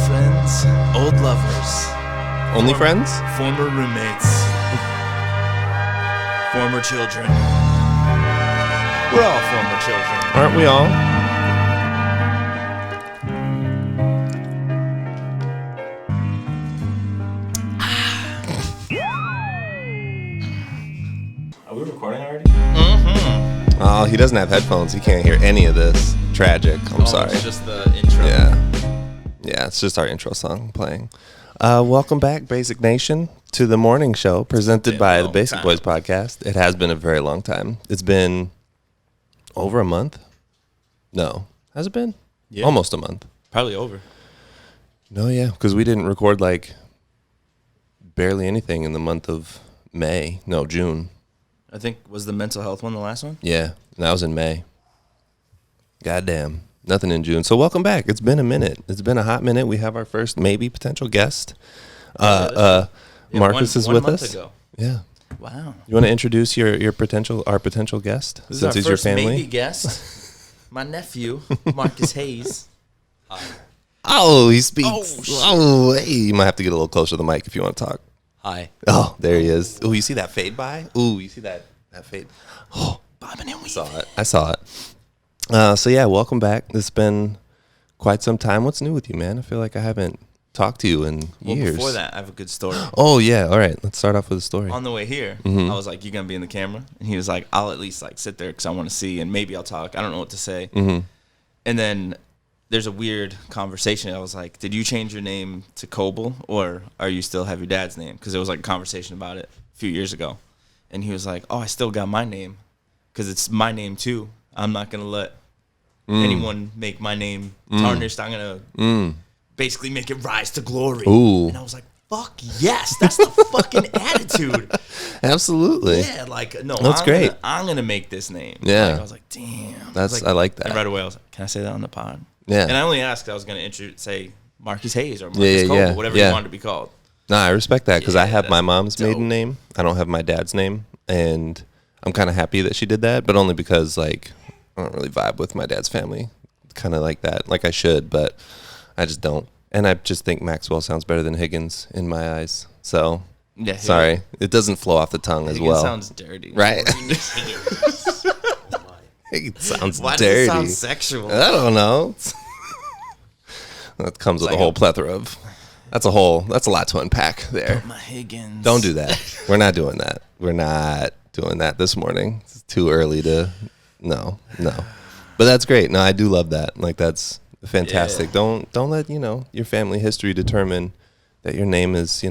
friends, old lovers. Only friends? Former roommates. Former children. We're all former children. Aren't we all? Are we recording already? Mm-hmm. Oh, he doesn't have headphones. He can't hear any of this. Tragic. I'm sorry. It's just the intro. Yeah, it's just our intro song playing. Welcome back, Basic Nation, to the morning show presented by the Basic Boyz podcast. It has been a very long time. It's been over a month. No. Has it been? Yeah. Almost a month. Probably over. No, yeah, because we didn't record like barely anything in the month of May. No, June. I think, was the mental health one the last one? Yeah, and that was in May. Goddamn. Nothing in June. So welcome back. It's been a minute. It's been a hot minute. We have our first maybe potential guest. Marcus is with us. Ago. Yeah. Wow. You want to introduce our potential guest This since is he's our your first family? maybe guest. My nephew, Marcus Hayes. Oh, he speaks. Oh, Oh, hey. You might have to get a little closer to the mic if you want to talk. Hi. Oh, there he is. Oh, you see that fade by? Ooh, you see that fade? Oh, Bobbing and weaving. saw it. I saw it. So yeah, welcome back. It's been quite some time. What's new with you, man? I feel like I haven't talked to you in years. Before that, I have a good story. Oh yeah, all right. Let's start off with a story. On the way here, Mm-hmm. I was like, "You gonna be in the camera?" And he was like, "I'll at least like sit there because I want to see, and maybe I'll talk. I don't know what to say." Mm-hmm. And then there's a weird conversation. I was like, "Did you change your name to Coble, or are you still have your dad's name?" Because there was like a conversation about it a few years ago, and he was like, "Oh, I still got my name because it's my name too. I'm not gonna let anyone make my name tarnished. I'm gonna basically make it rise to glory." Ooh. And I was like, "Fuck yes, that's the fucking attitude." Absolutely. Yeah, like no, That's great. I'm gonna make this name. Yeah. Like, I was like, damn. I like that. And right away I was like, can I say that on the pod? Yeah. And I only asked. I was gonna say Marcus Hayes or Marcus Yeah, Cole, yeah, whatever yeah. you wanted to be called. No, I respect that because I Yeah, have my that's mom's dope. maiden name. I don't have my dad's name, and I'm kind of happy that she did that, but only because like I don't really vibe with my dad's family, kind of like that. Like I should, but I just don't. And I just think Maxwell sounds better than Higgins in my eyes. So Yeah. sorry, it doesn't flow off the tongue as Higgins well. sounds dirty. Right. It sounds Why dirty. does it sound sexual? I don't know. That comes with like a whole plethora of. That's a lot to unpack there. My Higgins. Don't do that. We're not doing that. We're not doing that this morning. It's too early to. No. But that's great. No, I do love that. Like that's fantastic. Yeah. Don't let your family history determine that your name is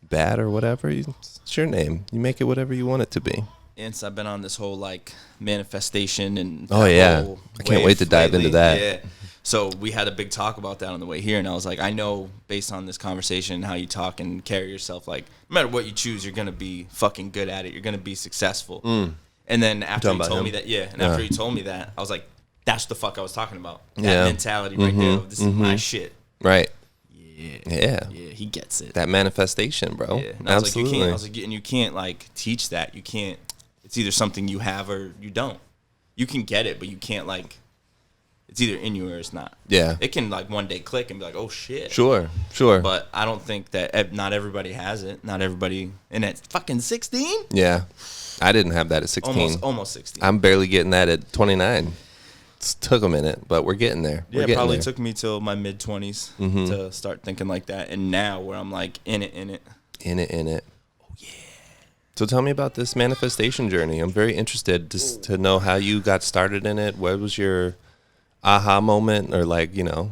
bad or whatever. It's your name. You make it whatever you want it to be. And so I've been on this whole like manifestation and Oh, that yeah. whole I can't wait wave to dive into lately. that. Yeah. So we had a big talk about that on the way here, and I was like, I know based on this conversation and how you talk and carry yourself, like no matter what you choose, you're gonna be fucking good at it. You're gonna be successful. And then after he told me that, after he told me that, I was like, that's the fuck I was talking about. That mentality right there. This is my shit. Right. Yeah. Yeah. He gets it. That manifestation, bro. Yeah. And I was Absolutely. like, you can't like teach that. You can't. It's either something you have or you don't. You can get it, but you can't like. It's either in you or it's not. Yeah. It can like one day click and be like, oh shit. Sure. But I don't think that not everybody has it. Not everybody. And at fucking 16? Yeah. I didn't have that at 16. Almost 16. I'm barely getting that at 29. It took a minute, but we're getting there. Yeah, We're it getting probably there. took me till my mid 20s to start thinking like that. And now where I'm like in it. In it. Oh, yeah. So tell me about this manifestation journey. I'm very interested to know how you got started in it. What was your aha moment or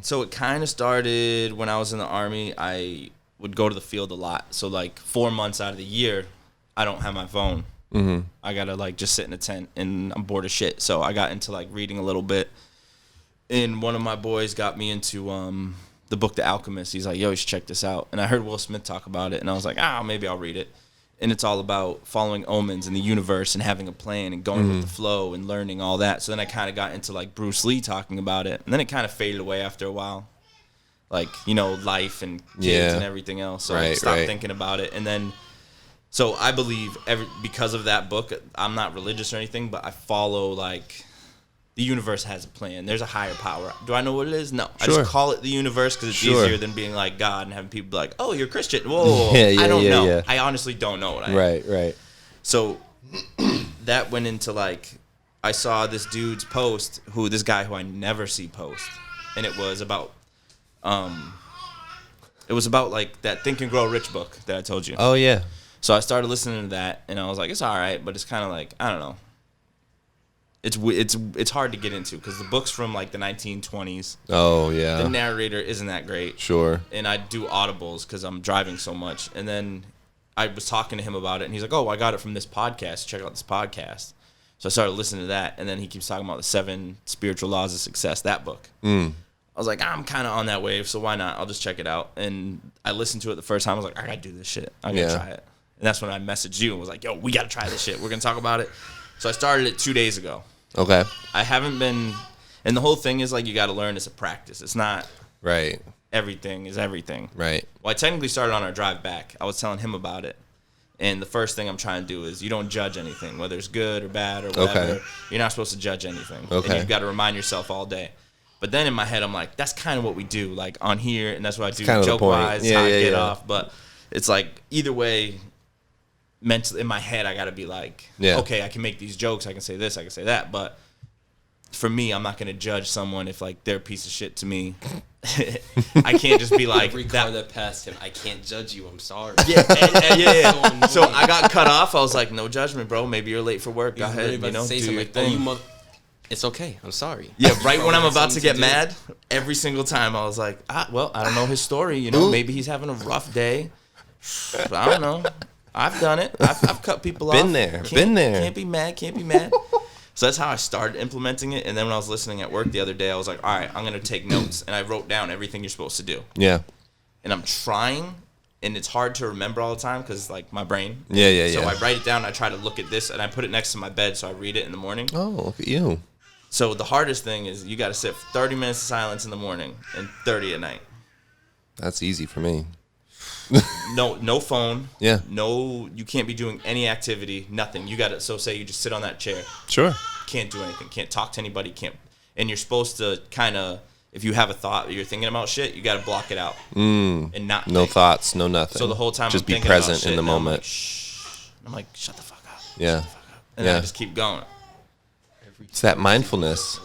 So it kind of started when I was in the Army. I would go to the field a lot. So like 4 months out of the year, I don't have my phone. I gotta like just sit in a tent and I'm bored as shit. So I got into like reading a little bit. And one of my boys got me into the book The Alchemist. He's like, yo, you should check this out. And I heard Will Smith talk about it and I was like, maybe I'll read it. And it's all about following omens in the universe and having a plan and going with the flow and learning all that. So then I kind of got into like Bruce Lee talking about it. And then it kind of faded away after a while. Like, life and kids and everything else. So I stopped thinking about it. And then, so I believe because of that book, I'm not religious or anything, but I follow like the universe has a plan. There's a higher power. Do I know what it is? No. I Sure. just call it the universe because it's Sure. easier than being like God and having people be like, oh, you're Christian. Whoa. Yeah, I don't know. yeah. I honestly don't know what I am. Right. So that went into like, I saw this dude's post, this guy who I never see post. And it was about like that Think and Grow Rich book that I told you. Oh, yeah. So I started listening to that, and I was like, it's all right, but it's kind of like, I don't know. It's hard to get into because the book's from like the 1920s. Oh, yeah. The narrator isn't that great. Sure. And I do audibles because I'm driving so much. And then I was talking to him about it, and he's like, oh, I got it from this podcast. Check out this podcast. So I started listening to that, and then he keeps talking about the 7 Spiritual Laws of Success, that book. I was like, I'm kind of on that wave, so why not? I'll just check it out. And I listened to it the first time. I was like, I got to do this shit. I got to try it. And that's when I messaged you and was like, yo, we got to try this shit. We're going to talk about it. So I started it 2 days ago. Okay. I haven't been, and the whole thing is like, you got to learn it's a practice. It's not Right. everything is everything. Right. Well, I technically started on our drive back. I was telling him about it. And the first thing I'm trying to do is you don't judge anything, whether it's good or bad or whatever. Okay. You're not supposed to judge anything. Okay. And you've got to remind yourself all day. But then in my head, I'm like, that's kind of what we do, like on here, and that's what I do kind of the point. joke-wise, how I get off. But it's like, either way, mentally, in my head, I got to be like, okay, I can make these jokes, I can say this, I can say that. But for me, I'm not going to judge someone if like they're a piece of shit to me. I can't just be like every car that passed him. I can't judge you. I'm sorry. Yeah. So I got cut off. I was like, no judgment, bro. Maybe you're late for work. Go ahead, do your thing. It's okay. I'm sorry. Yeah, right when I'm about to get mad, every single time I was like, well, I don't know his story. Maybe he's having a rough day. But I don't know. I've done it. I've cut people off. Been there. Can't be mad. So that's how I started implementing it. And then when I was listening at work the other day, I was like, all right, I'm going to take notes. And I wrote down everything you're supposed to do. Yeah. And I'm trying, and it's hard to remember all the time because, like, my brain. Yeah. So I write it down, and I try to look at this, and I put it next to my bed so I read it in the morning. Oh, look at you. So the hardest thing is you got to sit 30 minutes of silence in the morning and 30 at night. That's easy for me. No phone. Yeah. No, you can't be doing any activity, nothing. You got to, so say you just sit on that chair. Sure. Can't do anything. Can't talk to anybody. And you're supposed to kind of, if you have a thought that you're thinking about shit, you got to block it out. And not No think. thoughts, no nothing. So the whole time just I'm be thinking present about shit, in the and I'm moment. like, shh. I'm like, shut the fuck up. Yeah. And then I just keep going. It's that mindfulness.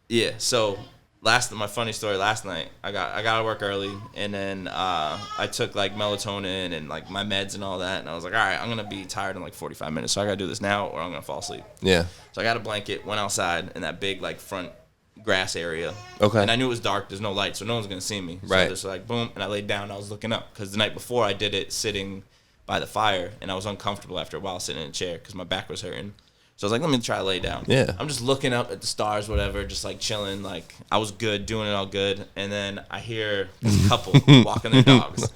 Yeah. So my funny story last night, I got out of work early, and then I took like melatonin and like my meds and all that, and I was like, all right, I'm gonna be tired in like 45 minutes, so I gotta do this now or I'm gonna fall asleep. Yeah. So I got a blanket, went outside in that big like front grass area. Okay. And I knew it was dark, there's no light, so no one's gonna see me. So Right. just like boom, and I laid down, and I was looking up because the night before I did it sitting by the fire, and I was uncomfortable after a while sitting in a chair because my back was hurting. So I was like, let me try to lay down. Yeah. I'm just looking up at the stars, whatever, just like chilling. Like I was good, doing it all good. And then I hear this couple walking their dogs.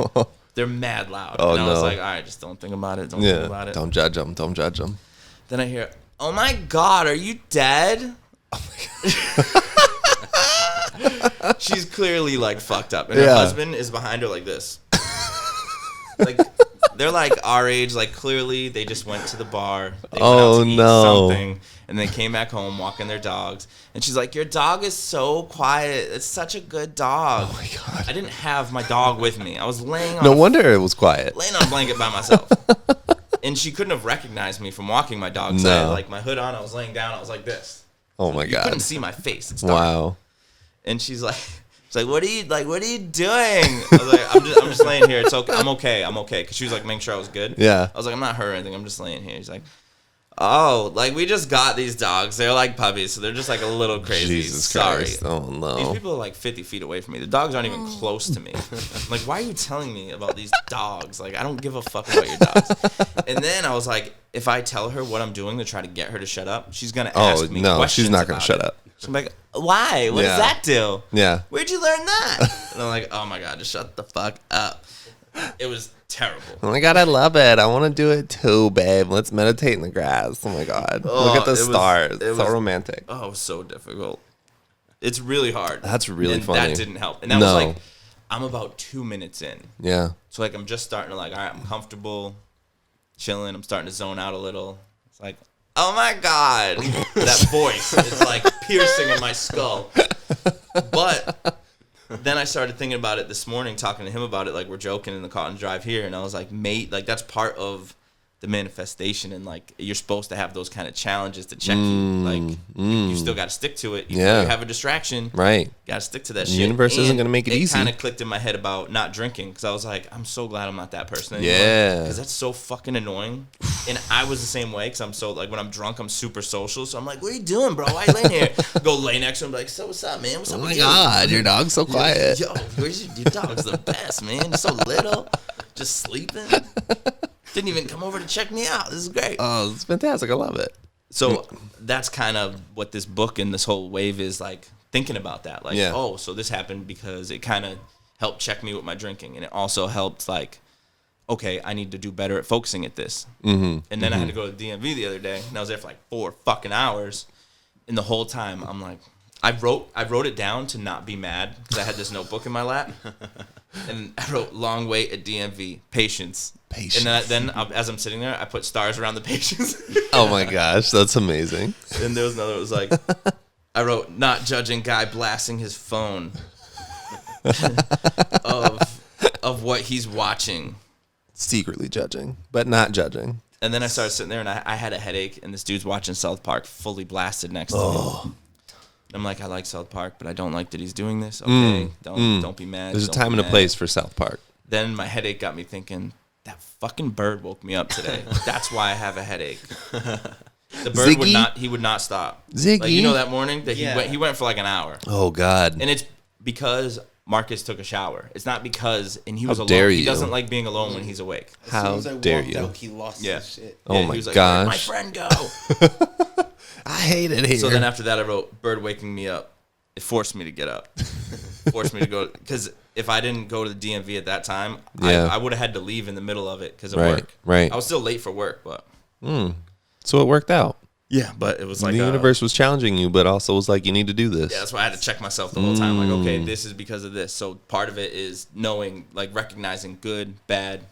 They're mad loud. Oh, and I was no. like, all right, just don't think about it. Don't think about it. Don't judge them. Don't judge them. Then I hear, oh my God, are you dead? Oh my God. She's clearly like fucked up. And her husband is behind her like this. Like, they're like our age, like clearly they just went to the bar. They went out to eat something, and they came back home walking their dogs. And she's like, your dog is so quiet. It's such a good dog. Oh my God. I didn't have my dog with me. I was laying on No wonder it was quiet. laying on a blanket by myself. And she couldn't have recognized me from walking my dog. So I had like my hood on, I was laying down, I was like this. Oh my You God. couldn't see my face. It's dark. Wow. And she's like, what are you doing? I was like, I'm just laying here. It's okay. I'm okay. Cause she was like making sure I was good. Yeah. I was like, I'm not hurt or anything. I'm just laying here. He's like, oh, like we just got these dogs. They're like puppies, so they're just like a little crazy. Jesus Sorry. Christ. Oh no. These people are like 50 feet away from me. The dogs aren't even close to me. Like, why are you telling me about these dogs? Like, I don't give a fuck about your dogs. And then I was like, if I tell her what I'm doing to try to get her to shut up, she's gonna ask me questions. She's not gonna about shut it. up. So I'm like, why? What does that do? Yeah. Where'd you learn that? And I'm like, oh my God, just shut the fuck up. It was terrible. Oh my God, I love it. I want to do it too, babe. Let's meditate in the grass. Oh my God. Look at the stars. It's so romantic. Oh, it was so difficult. It's really hard. That's really and funny. That didn't help. And that was like, I'm about 2 minutes in. Yeah. So like, I'm just starting to like, all right, I'm comfortable, chilling. I'm starting to zone out a little. It's like, oh my God. That voice is like piercing in my skull. But then I started thinking about it this morning, talking to him about it. Like, we're joking in the car on the drive here. And I was like, mate, like, that's part of the manifestation. And, like, you're supposed to have those kind of challenges to check you. Like, you still got to stick to it. You have a distraction. Right. Got to stick to that shit. The universe isn't going to make it easy. It kind of clicked in my head about not drinking. Because I was like, I'm so glad I'm not that person anymore. Yeah. Because that's so fucking annoying. And I was the same way. Because I'm so, like, when I'm drunk, I'm super social. So I'm like, what are you doing, bro? Why are you laying here? Go lay next to him. Like, so what's up, man? What's up with you? Oh, my God. Your dog's so quiet. Yo, where's your dog's the best, man. You're so little. Just sleeping. Didn't even come over to check me out. This is great. Oh, it's fantastic. I love it. So that's kind of what this book and this whole wave is like, thinking about that. Like, oh, so this happened because it kind of helped check me with my drinking. And it also helped, like, okay, I need to do better at focusing at this. And then I had to go to the DMV the other day, and I was there for like 4 fucking hours. And the whole time, I'm like, I wrote it down to not be mad because I had this notebook in my lap. And I wrote, long wait at DMV, patience. And then as I'm sitting there, I put stars around the patience. Oh my gosh, that's amazing. And there was another, it was like, I wrote, not judging guy blasting his phone of what he's watching. Secretly judging, but not judging. And then I started sitting there, and I had a headache, and this dude's watching South Park fully blasted next to me. I'm like, I like South Park, but I don't like that he's doing this. Okay, don't be mad. There's a time and a place for South Park. Then my headache got me thinking, that fucking bird woke me up today. That's why I have a headache. The bird Ziggy? would not stop. Ziggy? Like, you know that morning that he went for like an hour. Oh God. And it's because Marcus took a shower. It's not because, and he was alone. Dare He you. doesn't like being alone when he's awake. How dare you? Out, he lost his shit. Oh He my was like, gosh. where'd my friend go? I hate it here. So then after that, I wrote, bird waking me up. It forced me to get up. Forced me to go. Because if I didn't go to the DMV at that time, I would have had to leave in the middle of it because of work. Right. I was still late for work, but. So it worked out. Yeah, but it was like the universe was challenging you, but also was like, you need to do this. Yeah, that's why I had to check myself the whole time. Like, okay, this is because of this. So part of it is knowing, like, recognizing good, bad,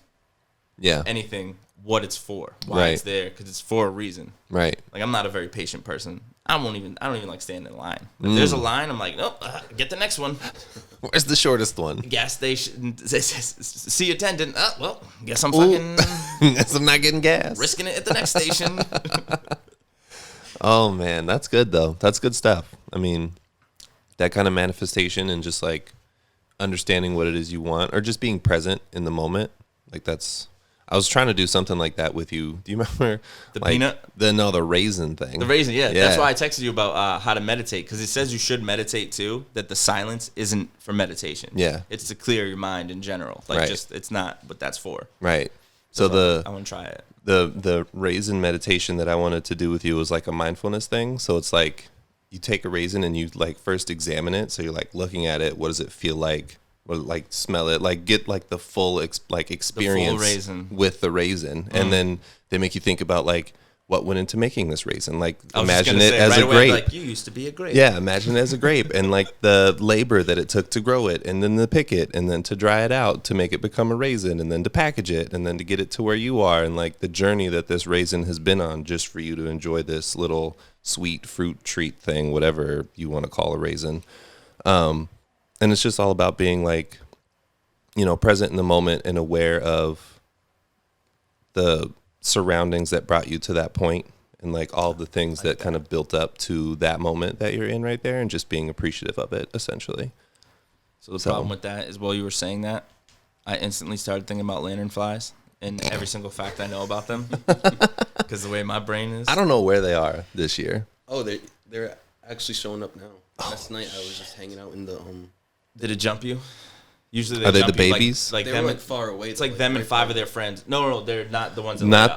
anything, what it's for, why it's there, because it's for a reason. Right. Like, I'm not a very patient person. I don't even like standing in line. If there's a line, I'm like, nope, get the next one. Where's the shortest one? Gas station, see attendant. Well, guess I'm fucking Guess I'm not getting gas. risking it at the next station. Oh man, that's good though. That's good stuff. I mean, that kind of manifestation and just like understanding what it is you want, or just being present in the moment. Like that's. I was trying to do something like that with you. Do you remember The peanut? The raisin thing. The raisin, yeah. That's why I texted you about how to meditate, because it says you should meditate too. That the silence isn't for meditation. Yeah, it's to clear your mind in general. Like just it's not what that's for. Right. So I want to try it. The raisin meditation that I wanted to do with you was like a mindfulness thing. So it's like you take a raisin and you like first examine it. So you're like looking at it. What does it feel like? What, like smell it? Like get like the full experience raisin. with the raisin, and then they make you think about like what went into making this raisin. Like imagine it as a grape. Like you used to be a grape. Yeah, imagine it as a grape, and like the labor that it took to grow it, and then to pick it, and then to dry it out to make it become a raisin, and then to package it, and then to get it to where you are, and like the journey that this raisin has been on just for you to enjoy this little sweet fruit treat thing, whatever you want to call a raisin. And it's just all about being like, present in the moment and aware of the surroundings that brought you to that point, and like all the things that kind of built up to that moment that you're in right there, and just being appreciative of it, essentially. So the problem with that is, while you were saying that, I instantly started thinking about lanternflies and every single fact I know about them, because the way my brain is. I don't know where they are this year. Oh, they're actually showing up now. Last night I was just hanging out in the Did it jump you? Usually are they jump the you, babies? Like they them were like far away. It's like them and 5 of their friends. No, they're not the ones that not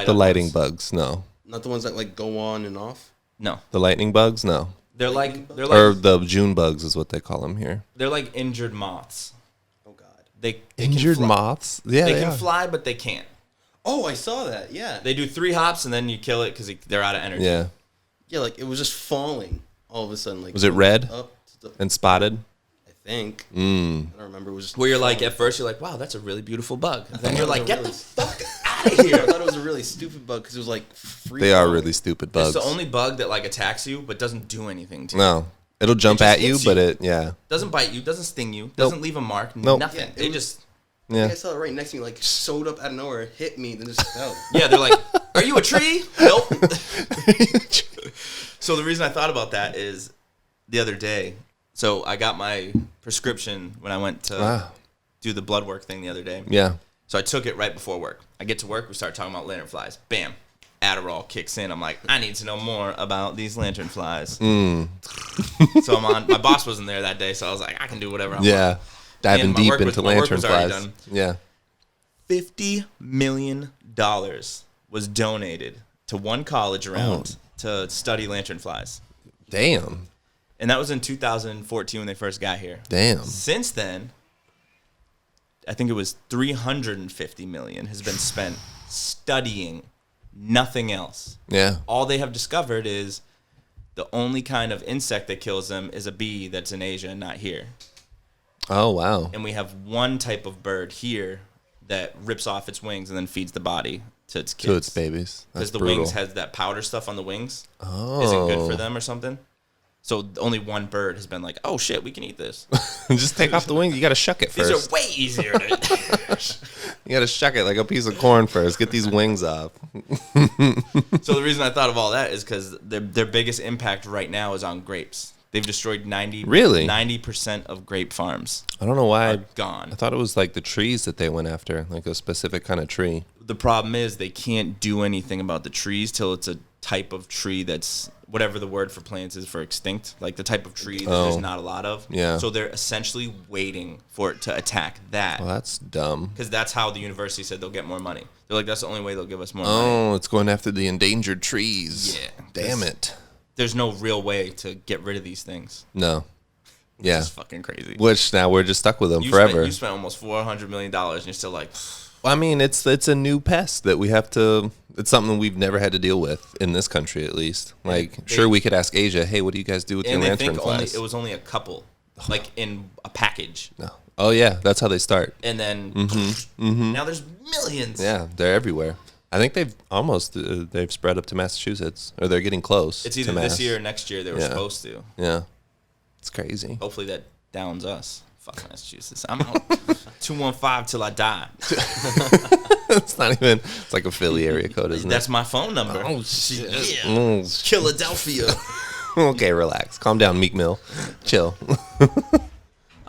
the lighting bugs. No. Not the ones that like go on and off. No. The lightning bugs. No. They're like or the June bugs is what they call them here. They're like injured moths. Oh God. They injured moths. Yeah, they can fly, but they can't. Oh, I saw that. Yeah. They do 3 hops and then you kill it because they're out of energy. Yeah. Yeah, like it was just falling all of a sudden. Like was it red up and spotted? I think. I don't remember. It was just where you're like, at first you're like, wow, that's a really beautiful bug. And then you're like, get the fuck out of here. I thought it was a really stupid bug because it was like free. They are really stupid bugs. It's the only bug that like attacks you but doesn't do anything to you. No, it'll jump just at you, hits but you. Doesn't bite you, doesn't sting you, doesn't leave a mark, nothing. Yeah, They just yeah. I saw it right next to me, like showed up out of nowhere, hit me, then just fell. yeah. They're like, "Are you a tree?" Nope. So the reason I thought about that is the other day. So I got my prescription when I went to do the blood work thing the other day. Yeah. So I took it right before work. I get to work, we start talking about lanternflies. Bam. Adderall kicks in. I'm like, I need to know more about these lanternflies. So I'm on. My boss wasn't there that day, so I was like, I can do whatever I want. Yeah. Diving And deep into my work was already lanternflies. done. Yeah. $50 million was donated to one college around to study lanternflies. Damn. And that was in 2014 when they first got here. Damn. Since then, I think it was $350 million has been spent studying nothing else. Yeah. All they have discovered is the only kind of insect that kills them is a bee that's in Asia and not here. Oh, wow. And we have one type of bird here that rips off its wings and then feeds the body to its kids. To its babies. That's Because the brutal. wings has that powder stuff on the wings. Oh. Isn't good for them or something. So only one bird has been like, oh shit, we can eat this. Just take off the wing. You got to shuck it first. These are way easier to You got to shuck it like a piece of corn first. Get these wings off. So the reason I thought of all that is because their biggest impact right now is on grapes. They've destroyed 90% of grape farms. I don't know why. Are gone. I thought it was like the trees that they went after, like a specific kind of tree. The problem is they can't do anything about the trees till it's a type of tree that's whatever the word for plants is for extinct, like the type of tree that there's not a lot of. Yeah. So they're essentially waiting for it to attack that. Well, that's dumb. Because that's how the university said they'll get more money. They're like, that's the only way they'll give us more money. Oh, it's going after the endangered trees. Yeah. Damn it. There's no real way to get rid of these things. No. Yeah. It's fucking crazy. Which now we're just stuck with them forever. You spent almost $400 million and you're still like... Well, I mean, it's a new pest that we have to. It's something we've never had to deal with in this country, at least. Like, sure, we could ask Asia, hey, what do you guys do with your And they lantern think flies? it was only a couple, like in a package. No. Oh yeah, that's how they start. And then now there's millions. Yeah, they're everywhere. I think they've spread up to Massachusetts, or they're getting close. It's either to this Mass. year or next year they were supposed to. Yeah, it's crazy. Hopefully that downs us. Fuck Massachusetts. I'm out. 215 till I die. It's not even. It's like a Philly area code, isn't That's my phone number. Oh shit! Yeah. Mm. Philadelphia. Okay, relax. Calm down, Meek Mill. Chill.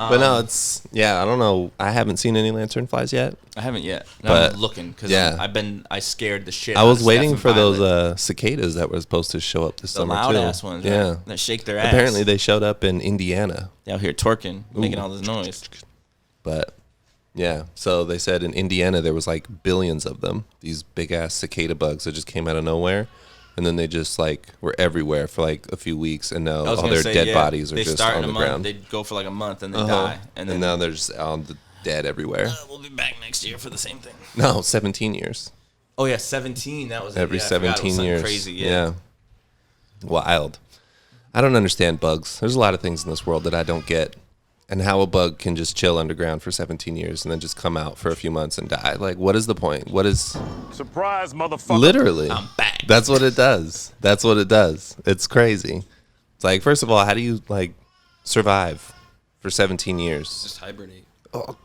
But no, it's I don't know. I haven't seen any lanternflies yet. I haven't yet. But, I'm looking because I scared the shit. I was waiting for those those cicadas that were supposed to show up this the summer loud too. ass ones. Yeah, Right? That shake their ass. apparently they showed up in Indiana. They out here twerking, making all this noise. But yeah, so they said in Indiana there was like billions of them. These big ass cicada bugs that just came out of nowhere, and then they just like were everywhere for like a few weeks, and now all their dead bodies are just on the ground. They go for like a month and they die, and then now they're just dead everywhere. We'll be back next year for the same thing. No, 17 years. Oh yeah, 17. That was Every I forgot it was 17 something years. Crazy, yeah. Wild. I don't understand bugs. There's a lot of things in this world that I don't get. And how a bug can just chill underground for 17 years and then just come out for a few months and die. Like, what is the point? What is... Surprise, motherfucker. Literally. I'm back. That's what it does. That's what it does. It's crazy. It's like, first of all, how do you, like, survive for 17 years? Just hibernate. Oh.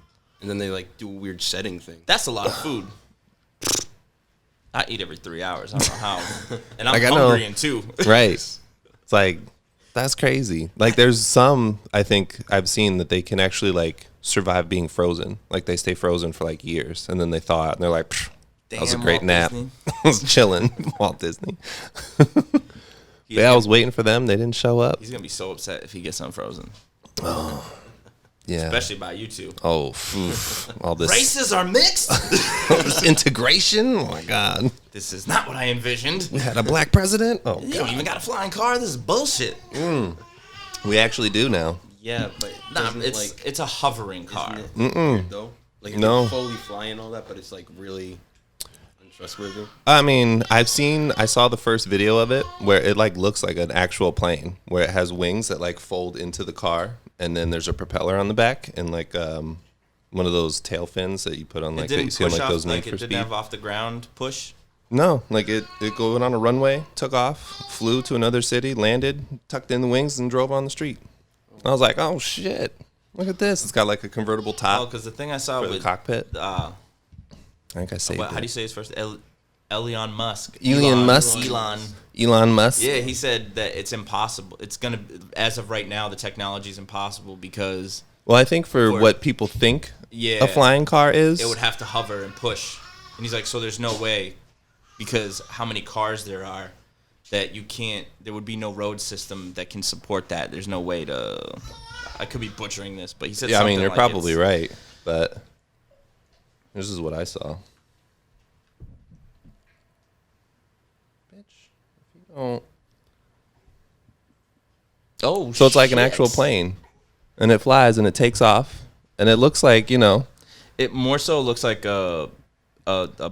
And then they like do a weird setting thing. That's a lot of food. I eat every 3 hours. I don't know how. And I'm Like, I know. hungry in two. Right. It's like, that's crazy. Like, there's some, I think, I've seen that they can actually, like, survive being frozen. Like, they stay frozen for, like, years. And then they thaw out, and they're like, that was a Damn, great Walt nap. Disney. I was chilling. Walt Disney. Yeah, I was waiting for them. They didn't show up. He's going to be so upset if he gets unfrozen. Yeah. Especially by you two. Oh, oof. All this, Races are mixed. all this integration. Oh, my God. This is not what I envisioned. We had a black president? Oh, You don't even got a flying car. This is bullshit. we actually do do Yeah, but Nah, doesn't it, it's a hovering car. isn't it weird, though? Like it No. can fully fly and all that, but it's like really untrustworthy. I mean, I saw the first video of it where it like looks like an actual plane where it has wings that like fold into the car and then there's a propeller on the back and like one of those tail fins that you put on like It that you didn't see on push like off, those Need like for it didn't Speed. have off the ground push. No, like it went on a runway, took off, flew to another city, landed, tucked in the wings, and drove on the street. I was like, oh shit, look at this. It's got like a convertible top. Oh, because the thing I saw for with the cockpit. I think I saved how do you it. say his first? Elon Musk. Elon Musk. Elon Musk. Yeah, he said that it's impossible. It's gonna, as of right now, the technology is impossible because. Well, I think for what people think a flying car is, it would have to hover and push. And he's like, so there's no way, because how many cars there are, that you can't. There would be no road system that can support that. There's no way to. I could be butchering this, but he said. Yeah, I mean, you're like probably right, but this is what I saw. Bitch, if you don't. Oh, So it's like an actual plane, and it flies and it takes off, and it looks like, you know. It more so looks like a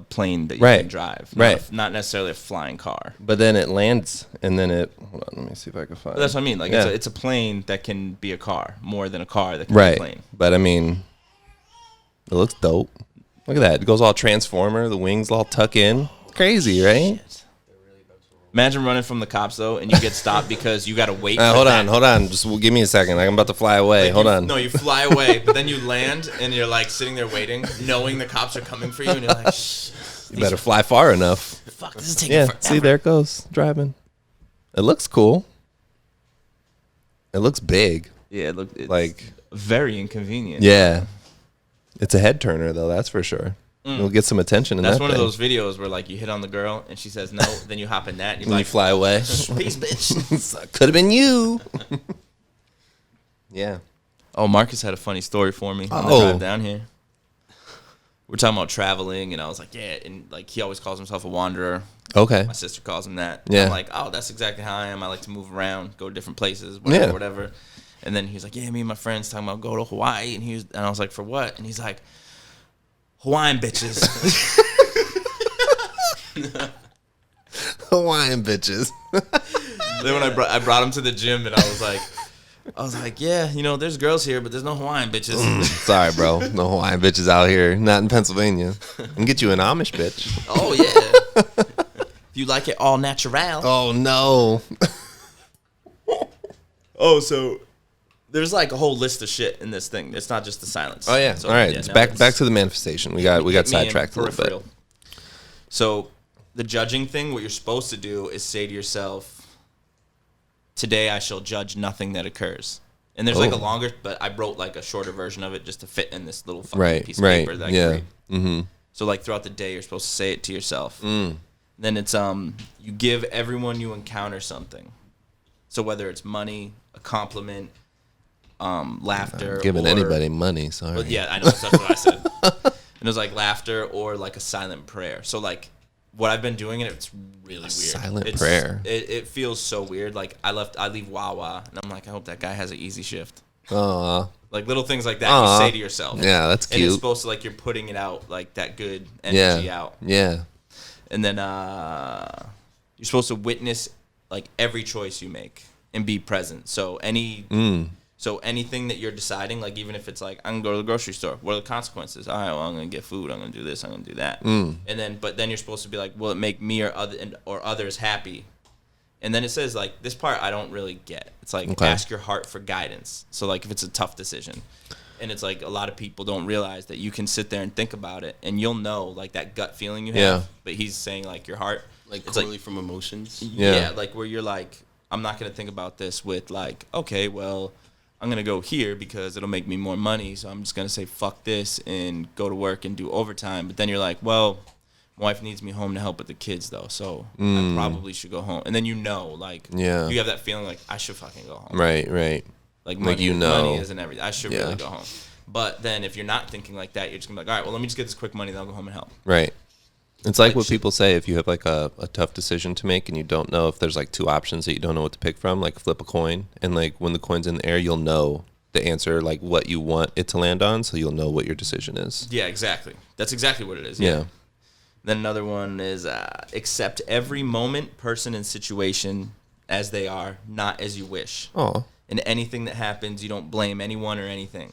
plane that you Right. can drive, Right. not necessarily a flying car. But then it lands, and then it. Hold on, let me see if I can find. But that's what I mean. Like Yeah. it's a plane that can be a car more than a car that can be a Right, plane. but I mean, it looks dope. Look at that. It goes all Transformer. The wings all tuck in. Crazy, right? Imagine running from the cops though, and you get stopped because you got to wait. Hold on. Just give me a second. I'm about to fly away. Like Hold on. No, you fly away, but then you land, and you're like sitting there waiting, knowing the cops are coming for you, and you're like, shh, You better fly far enough. fuck, this is taking Yeah. forever. See, there it goes. Driving. It looks cool. It looks big. Yeah, look, it's Like, very inconvenient. yeah. It's a head turner, though. That's for sure. You'll get some attention in That's that one thing. of those videos where like you hit on the girl and she says no, then you hop in that and you're And you like, fly away. peace, bitch. Could have been you. Yeah. Oh, Marcus had a funny story for me on the Oh. drive down here. We're talking about traveling, and I was like, yeah, and like he always calls himself a wanderer. Okay. My sister calls him that. Yeah. I'm like, oh, that's exactly how I am. I like to move around, go to different places, whatever, Yeah. whatever. And then he was like, yeah, me and my friends talking about go to Hawaii, and I was like, for what? And he's like, Hawaiian bitches. Hawaiian bitches. Then when I brought him to the gym, and I was like, yeah, you know, there's girls here, but there's no Hawaiian bitches. Sorry, bro. No Hawaiian bitches out here. Not in Pennsylvania. I can get you an Amish bitch. Oh yeah. If you like it all natural. Oh, no. Oh, so there's like a whole list of shit in this thing. It's not just the silence. Oh, yeah. So, All right. yeah, It's no, back to the manifestation. We got Get me in sidetracked a little bit. peripheral. So the judging thing, what you're supposed to do is say to yourself, today I shall judge nothing that occurs. And there's like a Oh. longer, but I wrote like a shorter version of it just to fit in this little fucking Right. piece of Right. paper that I Yeah. created. Mm-hmm. So like throughout the day, you're supposed to say it to yourself. Then it's you give everyone you encounter something. So whether it's money, a compliment, laughter, Giving or, anybody money. Sorry. But yeah, I know that's what I said. And it was like laughter or like a silent prayer. So like what I've been doing, and it's really weird. Silent prayer. It feels so weird. Like I leave Wawa, and I'm like, I hope that guy has an easy shift. Aw. Like little things like that Aw. you say to yourself. Yeah, that's And it's cute. supposed to like you're putting it out, like that good Yeah. energy out. Yeah. And then you're supposed to witness like every choice you make and be present. So so anything that you're deciding, like even if it's like I'm gonna go to the grocery store, what are the consequences? All right, well I'm gonna get food, I'm gonna do this, I'm gonna do that. And then but then you're supposed to be like, will it make me or others happy? And then it says like this part I don't really get. It's like Okay. ask your heart for guidance. So like if it's a tough decision. And it's like a lot of people don't realize that you can sit there and think about it and you'll know like that gut feeling you have. Yeah. But he's saying like your heart. Like It's clearly from emotions. Yeah, like where you're like, I'm not going to think about this with like, okay, well, I'm going to go here because it'll make me more money. So I'm just going to say fuck this and go to work and do overtime. But then you're like, well, my wife needs me home to help with the kids though. So I probably should go home. And then you know, like, Yeah. you have that feeling like I should fucking go home. Right. Right. Like Like, you know. money isn't everything. I should Yeah. really go home. But then if you're not thinking like that, you're just going to be like, all right, well, let me just get this quick money. Then I'll go home and help. Right. It's like Like what shit. people say if you have like a tough decision to make and you don't know if there's like two options that you don't know what to pick from, like flip a coin. And like when the coin's in the air, you'll know the answer, like what you want it to land on. So you'll know what your decision is. Yeah, exactly. That's exactly what it is. Yeah. Then another one is accept every moment, person, and situation as they are, not as you wish. Oh. And anything that happens, you don't blame anyone or anything.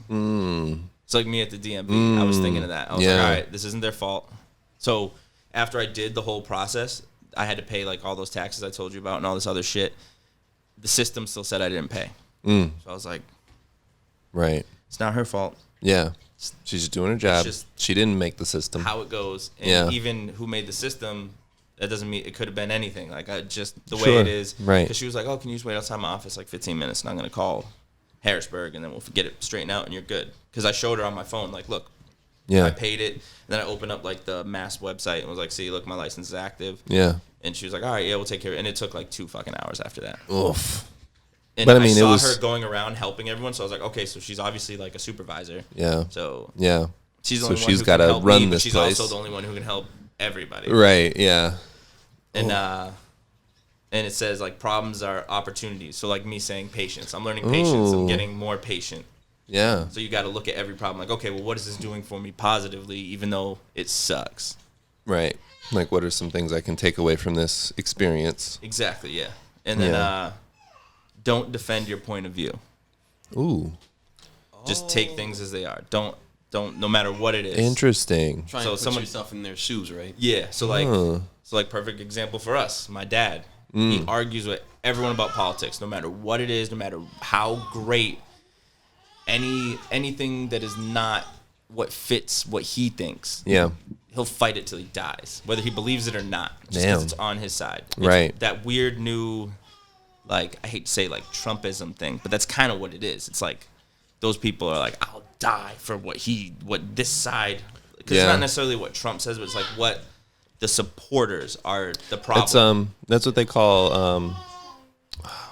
It's like me at the DMV. I was thinking of that. I was Yeah. like, all right, this isn't their fault. So after I did the whole process, I had to pay like all those taxes I told you about and all this other shit. The system still said I didn't pay. So I was like, right. It's not her fault. Yeah. She's just doing her job. She didn't make the system. How it goes. And even who made the system, that doesn't mean it could have been anything. Like, just the way it is. Right. Because she was like, oh, can you just wait outside my office like 15 minutes and I'm going to call Harrisburg and then we'll get it straightened out and you're good. Because I showed her on my phone, like, look. I paid it. And then I opened up like the Mass website and was like, see, look, my license is active. Yeah. And she was like, all right, yeah, we'll take care of it. And it took like 2 fucking hours after that. Oof. And but I mean, saw her going around helping everyone. So I was like, okay, so she's obviously like a supervisor. Yeah. So she's the only one she's who got can to help run me, this but she's place. also the only one who can help everybody. Right. Yeah. And it says like problems are opportunities. So like me saying patience, I'm learning patience. I'm getting more patient. Yeah. So you got to look at every problem like, okay, well, what is this doing for me positively, even though it sucks? Right. Like, what are some things I can take away from this experience? Exactly. Yeah. And then don't defend your point of view. Ooh. Just take things as they are. Don't no matter what it is. Interesting. Try and put yourself in their shoes, right? Yeah. So like perfect example for us. My dad. He argues with everyone about politics, no matter what it is, no matter how great anything that is not what fits what he thinks. Yeah. He'll fight it till he dies, whether he believes it or not, just because it's on his side. It's right. That weird new, like, I hate to say like Trumpism thing, but that's kind of what it is. It's like those people are like, I'll die for what this side, because it's not necessarily what Trump says, but it's like what the supporters are the problem. That's what they call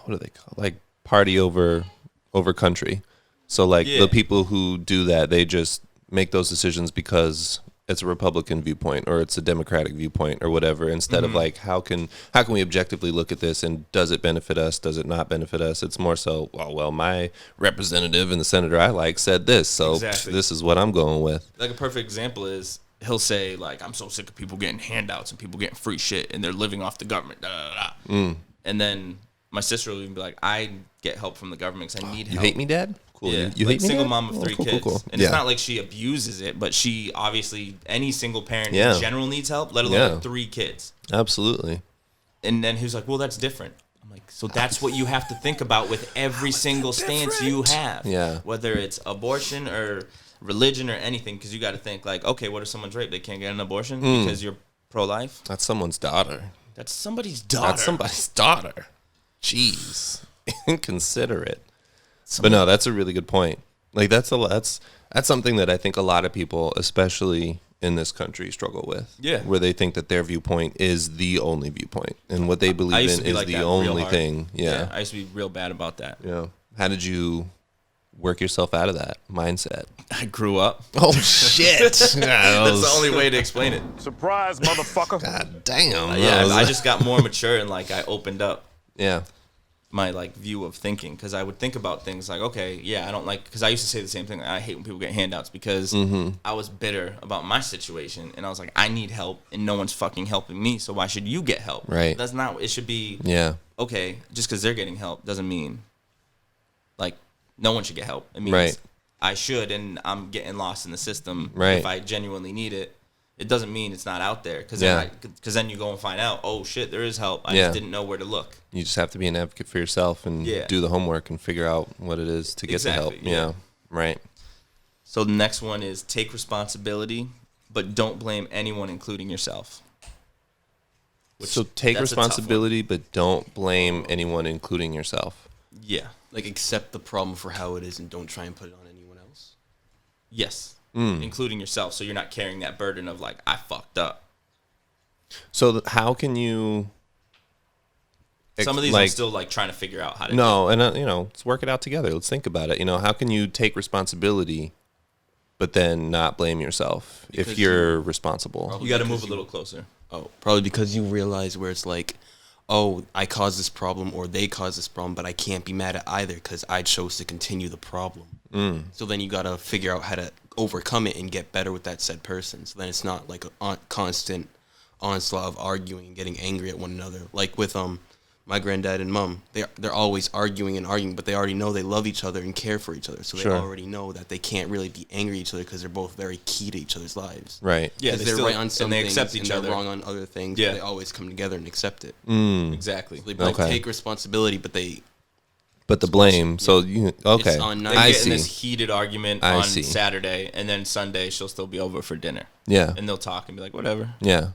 what do they call, like, party over country. So like the people who do that, they just make those decisions because it's a Republican viewpoint or it's a Democratic viewpoint or whatever, instead of like how can we objectively look at this and does it benefit us, does it not benefit us? It's more so, well, my representative and the senator I like said this, so this is what I'm going with. Like a perfect example is he'll say like, I'm so sick of people getting handouts and people getting free shit and they're living off the government. And then my sister will even be like, I get help from the government because I need help. You hate me, Dad? Cool. Yeah. You like hate me, single Dad? mom of 3 kids. Cool. And it's not like she abuses it, but she obviously, any single parent in general needs help, let alone with 3 kids. Absolutely. And then he's like, well, that's different. I'm like, so that's what you have to think about with every single stance you have. Yeah. Whether it's abortion or religion or anything, because you got to think like, okay, what if someone's raped? They can't get an abortion because you're pro-life? That's someone's daughter. That's somebody's daughter. That's somebody's daughter. Jeez. Inconsiderate. But no, that's a really good point. Like that's something that I think a lot of people, especially in this country, struggle with. Yeah. Where they think that their viewpoint is the only viewpoint and what they believe in is like the only thing. Yeah. I used to be real bad about that. Yeah. How did you work yourself out of that mindset? I grew up. Oh shit. That's the only way to explain it. Surprise, motherfucker. God damn. I just got more mature and like I opened up. Yeah. My like view of thinking, because I would think about things like, okay, yeah, I don't like, because I used to say the same thing. I hate when people get handouts because I was bitter about my situation, and I was like, I need help, and no one's fucking helping me, so why should you get help? Right. That's not. It should be. Yeah. Okay, just because they're getting help doesn't mean like no one should get help. It means I should, and I'm getting lost in the system. Right. If I genuinely need it. It doesn't mean it's not out there, because then you go and find out, oh shit, there is help. I just didn't know where to look. You just have to be an advocate for yourself and do the homework and figure out what it is to get the help. Yeah. Right. So the next one is take responsibility, but don't blame anyone, including yourself. So take responsibility, but don't blame anyone, including yourself. Yeah. Like accept the problem for how it is and don't try and put it on anyone else. Yes. Including yourself, so you're not carrying that burden of like, I fucked up. So how can you? Some of these I'm still like trying to figure out how to. No, and let's work it out together. Let's think about it. How can you take responsibility, but then not blame yourself if you're responsible? You got to move a little closer. Oh, probably because you realize where it's like, oh, I caused this problem or they caused this problem, but I can't be mad at either because I chose to continue the problem. So then you got to figure out how to overcome it and get better with that said person. So then it's not like a constant onslaught of arguing and getting angry at one another. Like with my my granddad and mom, they're always arguing, but they already know they love each other and care for each other. So they already know that they can't really be angry at each other because they're both very key to each other's lives. Right. Yeah, they're right on some and they things accept each and other. they're wrong on other things. Yeah. But they always come together and accept it. Exactly. So they both take responsibility, but the blame. So you okay? It's on They I get in see. this heated argument I on see. Saturday, and then Sunday she'll still be over for dinner. Yeah. And they'll talk and be like, whatever. Yeah.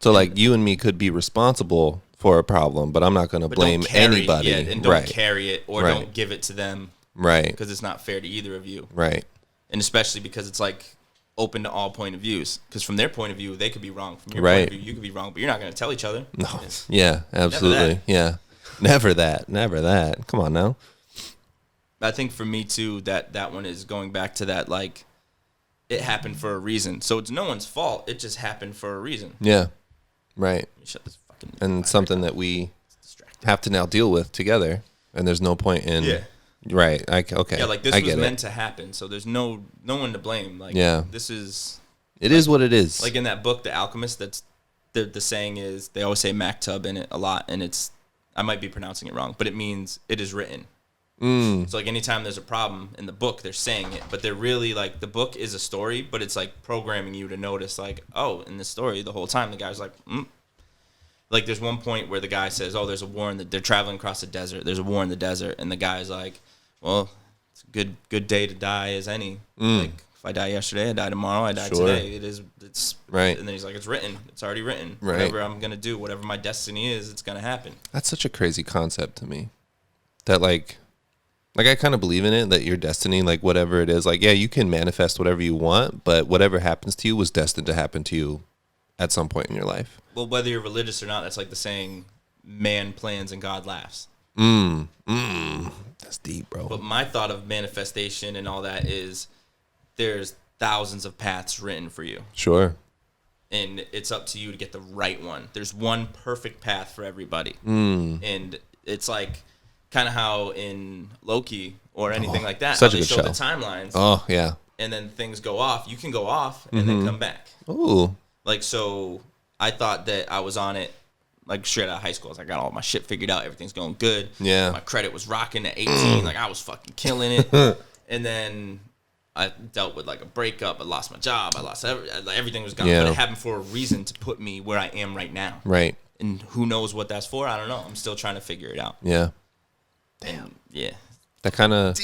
So like you and me could be responsible for a problem, but I'm not going to But blame don't carry anybody. it, and don't Right. carry it or Right. don't give it to them Right. because it's not fair to either of you. Right. And especially because it's like open to all point of views. Because from their point of view, they could be wrong. From your point Right. of view, you could be wrong, but you're not going to tell each other. No. Yeah, absolutely. Yeah. Never that. Never that. Come on now. I think for me too, that one is going back to that, like, it happened for a reason. So it's no one's fault. It just happened for a reason. Yeah. Right. Shut this fucking And something that we distracted. have to now deal with together, and there's no point in. Yeah. Right. Okay. Yeah, like this I was get meant it. to happen. So there's no one to blame. Like, Yeah. this is It is what it is. like in that book, The Alchemist. That's the saying is, they always say maktub in it a lot, and it's, I might be pronouncing it wrong, but it means it is written. So like anytime there's a problem in the book, they're saying it, but they're really like, the book is a story, but it's like programming you to notice like, oh, in this story the whole time the guy's like, like there's one point where the guy says, oh, there's a war they're traveling across the desert, there's a war in the desert, and the guy's like, well, it's a good day to die as any. Like, if I die yesterday, I die tomorrow, I die Sure. today. It's Right. And then he's like, it's written, it's already written. Right. Whatever I'm gonna do, whatever my destiny is, it's gonna happen. That's such a crazy concept to me. That like I kind of believe in it, that your destiny, like whatever it is, like, yeah, you can manifest whatever you want, but whatever happens to you was destined to happen to you at some point in your life. Well, whether you're religious or not, that's like the saying, man plans and God laughs. That's deep, bro. But my thought of manifestation and all that is, there's thousands of paths written for you, Sure. and it's up to you to get the right one. There's one perfect path for everybody. And it's like kind of how in Loki or anything like that, such how a they good show show. the timelines, Oh, yeah. and then things go off. You can go off and then come back. Ooh. Like, so I thought that I was on it, like, straight out of high school. I got all my shit figured out. Everything's going good. Yeah. My credit was rocking at 18. Like, I was fucking killing it. And then I dealt with, like, a breakup. I lost my job. I lost everything was gone. Yeah. But it happened for a reason to put me where I am right now. Right. And who knows what that's for? I don't know. I'm still trying to figure it out. Yeah. Damn. Yeah. That kind of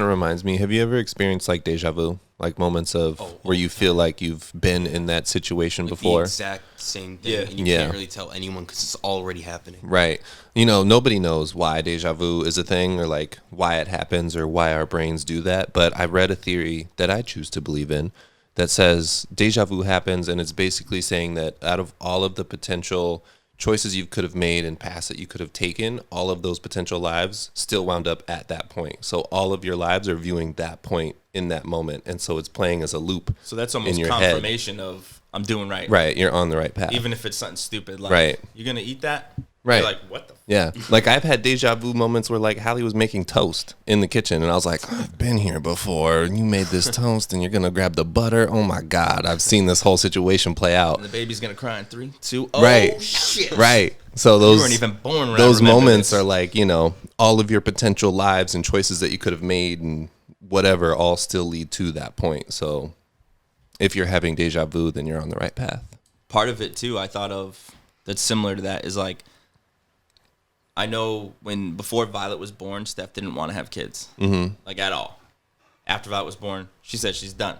reminds me. Have you ever experienced like deja vu, like moments of where you feel like you've been in that situation before? The exact same thing, Yeah. and you Yeah. can't really tell anyone because it's already happening. Right. You know, nobody knows why deja vu is a thing or like why it happens or why our brains do that. But I read a theory that I choose to believe in that says deja vu happens, and it's basically saying that out of all of the potential choices you could have made in past that you could have taken, all of those potential lives still wound up at that point. So all of your lives are viewing that point in that moment. And so it's playing as a loop. So that's in almost your confirmation of I'm doing right. Right. You're on the right path. Even if it's something stupid. Like, Right. you're going to eat that? Right. You're like, what the Yeah. Like I've had deja vu moments where like Hallie was making toast in the kitchen and I was like, I've been here before. You made this toast and you're going to grab the butter. Oh my God. I've seen this whole situation play out. And the baby's gonna cry in 3, 2. Oh, Right. shit. Right. So those You weren't even born when I those remember moments this. are like, you know, all of your potential lives and choices that you could have made and whatever all still lead to that point. So if you're having deja vu, then you're on the right path. Part of it too, I thought of that's similar to that is like, I know before Violet was born, Steph didn't want to have kids, like at all. After Violet was born, she said she's done.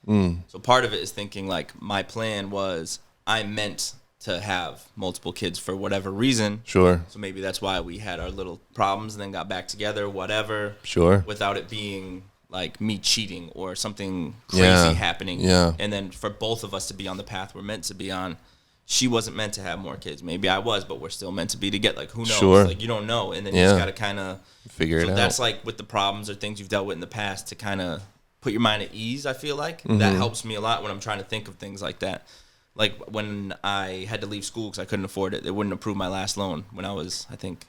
So part of it is thinking like my plan was I meant to have multiple kids for whatever reason. Sure. So maybe that's why we had our little problems and then got back together, whatever. Sure. Without it being like me cheating or something crazy Yeah. happening. Yeah. And then for both of us to be on the path we're meant to be on. She wasn't meant to have more kids. Maybe I was, but we're still meant to be together. Like, who knows? Sure. Like, you don't know. And then you Yeah. just got to kind of Figure it out. That's like with the problems or things you've dealt with in the past to kind of put your mind at ease, I feel like. Mm-hmm. That helps me a lot when I'm trying to think of things like that. Like when I had to leave school because I couldn't afford it. They wouldn't approve my last loan when I was, I think,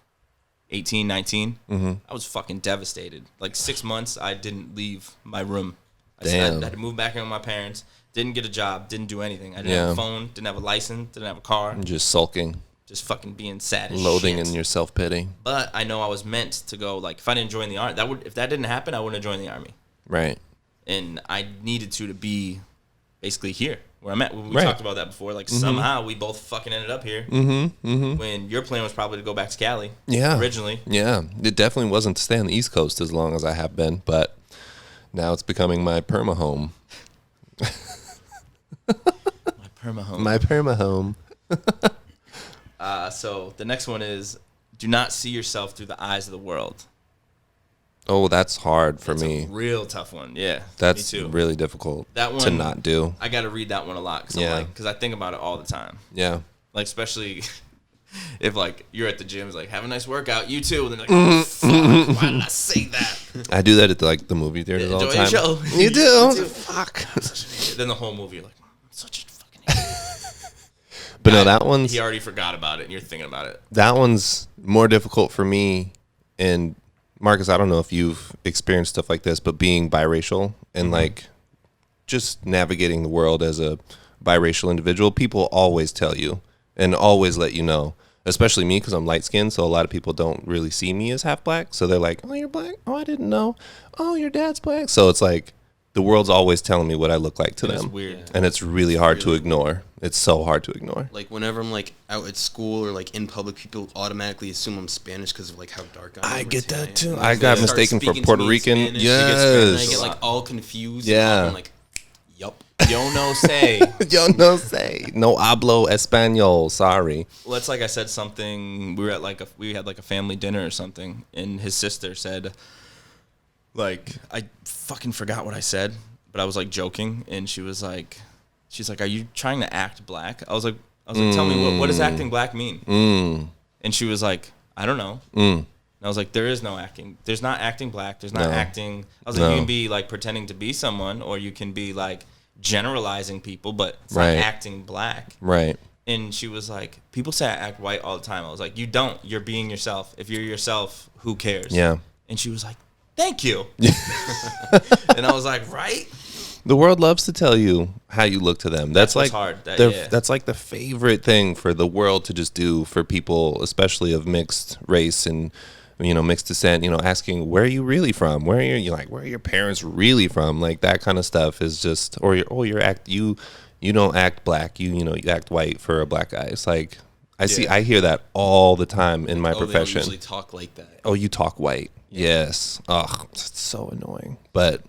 18, 19. Mm-hmm. I was fucking devastated. Like 6 months, I didn't leave my room. I Damn. had to move back in with my parents. Didn't get a job. Didn't do anything. I didn't Yeah. have a phone. Didn't have a license. Didn't have a car. Just sulking. just fucking being sad as Loathing shit. in your self-pity. But I know I was meant to go, like, if I didn't join the army, if that didn't happen, I wouldn't have joined the army. Right. And I needed to be basically here where I'm at. We Right. talked about that before. Like, somehow we both fucking ended up here. When your plan was probably to go back to Cali. Yeah. Originally. Yeah. It definitely wasn't to stay on the East Coast as long as I have been, but now it's becoming my perma home. My perma home. My perma home. So the next one is, do not see yourself through the eyes of the world. Oh, that's hard for That's me. a real tough one. Yeah. That's me too. really difficult That one, to not do. I got to read that one a lot because I think about it all the time. Yeah. Like, especially if, like, you're at the gym, it's like, have a nice workout, you too. And then, like, oh, fuck, why did I say that? I do that at like the movie theaters all the Enjoy time. your show. You do. too. Fuck. Then the whole movie, you're like, I'm such a fucking idiot. But no, that one's He already forgot about it, and you're thinking about it. that one's more difficult for me. And Marcus, I don't know if you've experienced stuff like this, but being biracial and like just navigating the world as a biracial individual, people always tell you and always let you know, especially me because I'm light skinned. So a lot of people don't really see me as half black. So they're like, oh, you're black? Oh, I didn't know. Oh, your dad's black. So it's like the world's always telling me what I look like to It's them. weird. And it's really hard to ignore. It's so hard to ignore. Like whenever I'm like out at school or like in public, people automatically assume I'm Spanish because of like how dark I am. I or get that tan. too. And I they got start mistaken for speaking to Puerto me in Rican. Spanish, and I Yes. get like all confused. Yeah. And I'm like, yup. Yo no say. Yo no say. No hablo español. Sorry. Well, it's like I said something. We had like a family dinner or something, and his sister said, like, I fucking forgot what I said, but I was like joking, and she's like, are you trying to act black? I was like, tell me what does acting black mean? And she was like, I don't know. And I was like, there is no acting. There's not acting black. There's not No. acting. I was like, No. you can be like pretending to be someone, or you can be like generalizing people, but it's Right. not acting black. Right. And she was like, people say I act white all the time. I was like, you don't. You're being yourself. If you're yourself, who cares? Yeah. And she was like, thank you. And I was like, right? The world loves to tell you how you look to them. That's what's like hard. that's like the favorite thing for the world to just do for people, especially of mixed race and mixed descent. Asking where are you really from? Where are your parents really from? Like that kind of stuff is just you don't act black. You act white for a black guy. It's like I hear that all the time in my They don't profession. usually talk like that. Oh, you talk white. Yes. Ugh, it's so annoying. But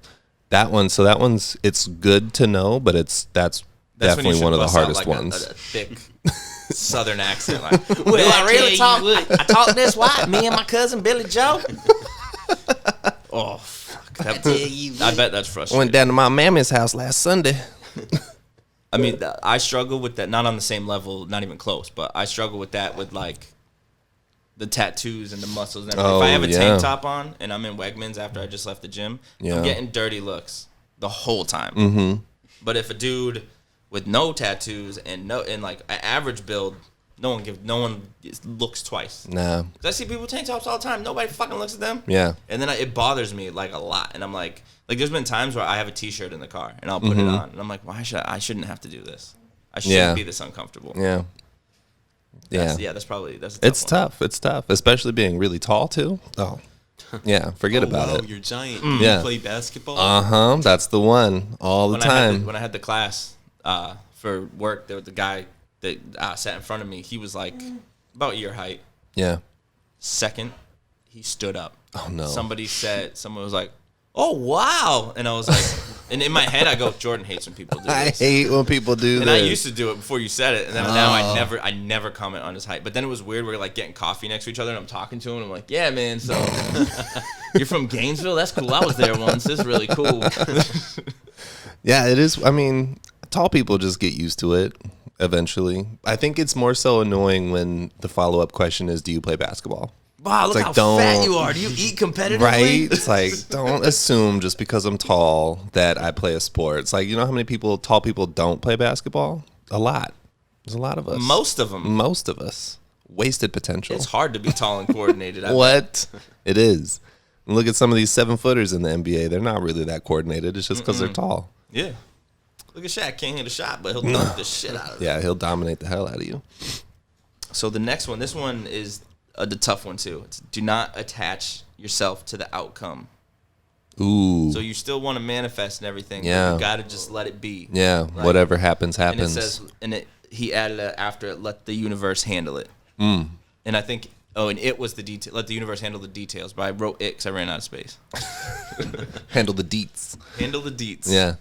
that one's it's good to know, but that's when you definitely should one of the bust out, hardest like, ones. A thick southern accent. Like, well, I really talk. I talk this white. Me and my cousin Billy Joe. Oh, fuck. I bet that's frustrating. Went down to my mammy's house last Sunday. I mean, I struggle with that. Not on the same level, not even close. But I struggle with that with like the tattoos and the muscles and everything. Oh, if I have a yeah. tank top on and I'm in Wegmans after I just left the gym, Yeah. I'm getting dirty looks the whole time. Mm-hmm. But if a dude with no tattoos and like an average build, no one looks twice. Nah. 'Cause I see people with tank tops all the time. Nobody fucking looks at them. Yeah. And then it bothers me like a lot. And I'm like there's been times where I have a t-shirt in the car and I'll put it on and I'm like, I shouldn't have to do this. I shouldn't Yeah. be this uncomfortable. Yeah. Yeah. That's probably that's. It's one. tough. It's tough, especially being really tall too. Oh. Yeah, forget about wow, it. You're giant. Yeah. You play basketball. Uh-huh. That's the one all the When time. when I had the class for work, there was the guy that sat in front of me. He was like about your height. Yeah. Second, he stood up. Oh no. Someone was like, "Oh wow," and I was like, and in my head I go, Jordan hates when people do I this. hate when people do And this. I used to do it before you said it, and then now I never comment on his height. But then it was weird. We're like getting coffee next to each other, and I'm talking to him. And I'm like, "Yeah, man. So you're from Gainesville? That's cool. I was there once. It's really cool." Yeah, it is. I mean, tall people just get used to it eventually. I think it's more so annoying when the follow-up question is, do you play basketball? Wow, look like, how don't- fat you are. Do you eat competitively? Right? It's like, don't assume just because I'm tall that I play a sport. It's like, you know how many tall people don't play basketball? A lot. There's a lot of us. Most of them. Most of us. Wasted potential. It's hard to be tall and coordinated. What? It is. And look at some of these 7-footers in the NBA. They're not really that coordinated. It's just because they're tall. Yeah. Look at Shaq. Can't hit a shot, but he'll dunk the shit out of it. Yeah, he'll dominate the hell out of you. So the next one, this one is the tough one too. It's do not attach yourself to the outcome. Ooh. So you still want to manifest and everything. Yeah. But you got to just let it be. Yeah. Like, Whatever happens, And it happens. says, he added after it, let the universe handle it. Mm. And I think, and it was the detail. Let the universe handle the details. But I wrote it because I ran out of space. Handle the deets. Handle the deets. Yeah.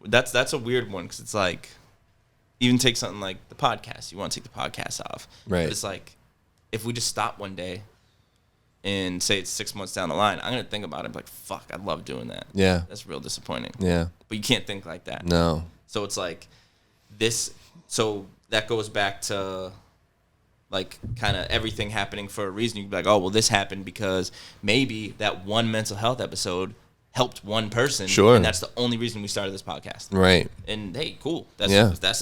That's a weird one because it's like, even take something like the podcast. You want to take the podcast off. Right. But it's like, if we just stop one day and say it's 6 months down the line, I'm going to think about it. Like, fuck, I love doing that. Yeah. That's real disappointing. Yeah. But you can't think like that. No. So it's like this. So that goes back to like kind of everything happening for a reason. You can be like, oh, well, this happened because maybe that one mental health episode helped one person. Sure. And that's the only reason we started this podcast. Right. And hey, cool. That's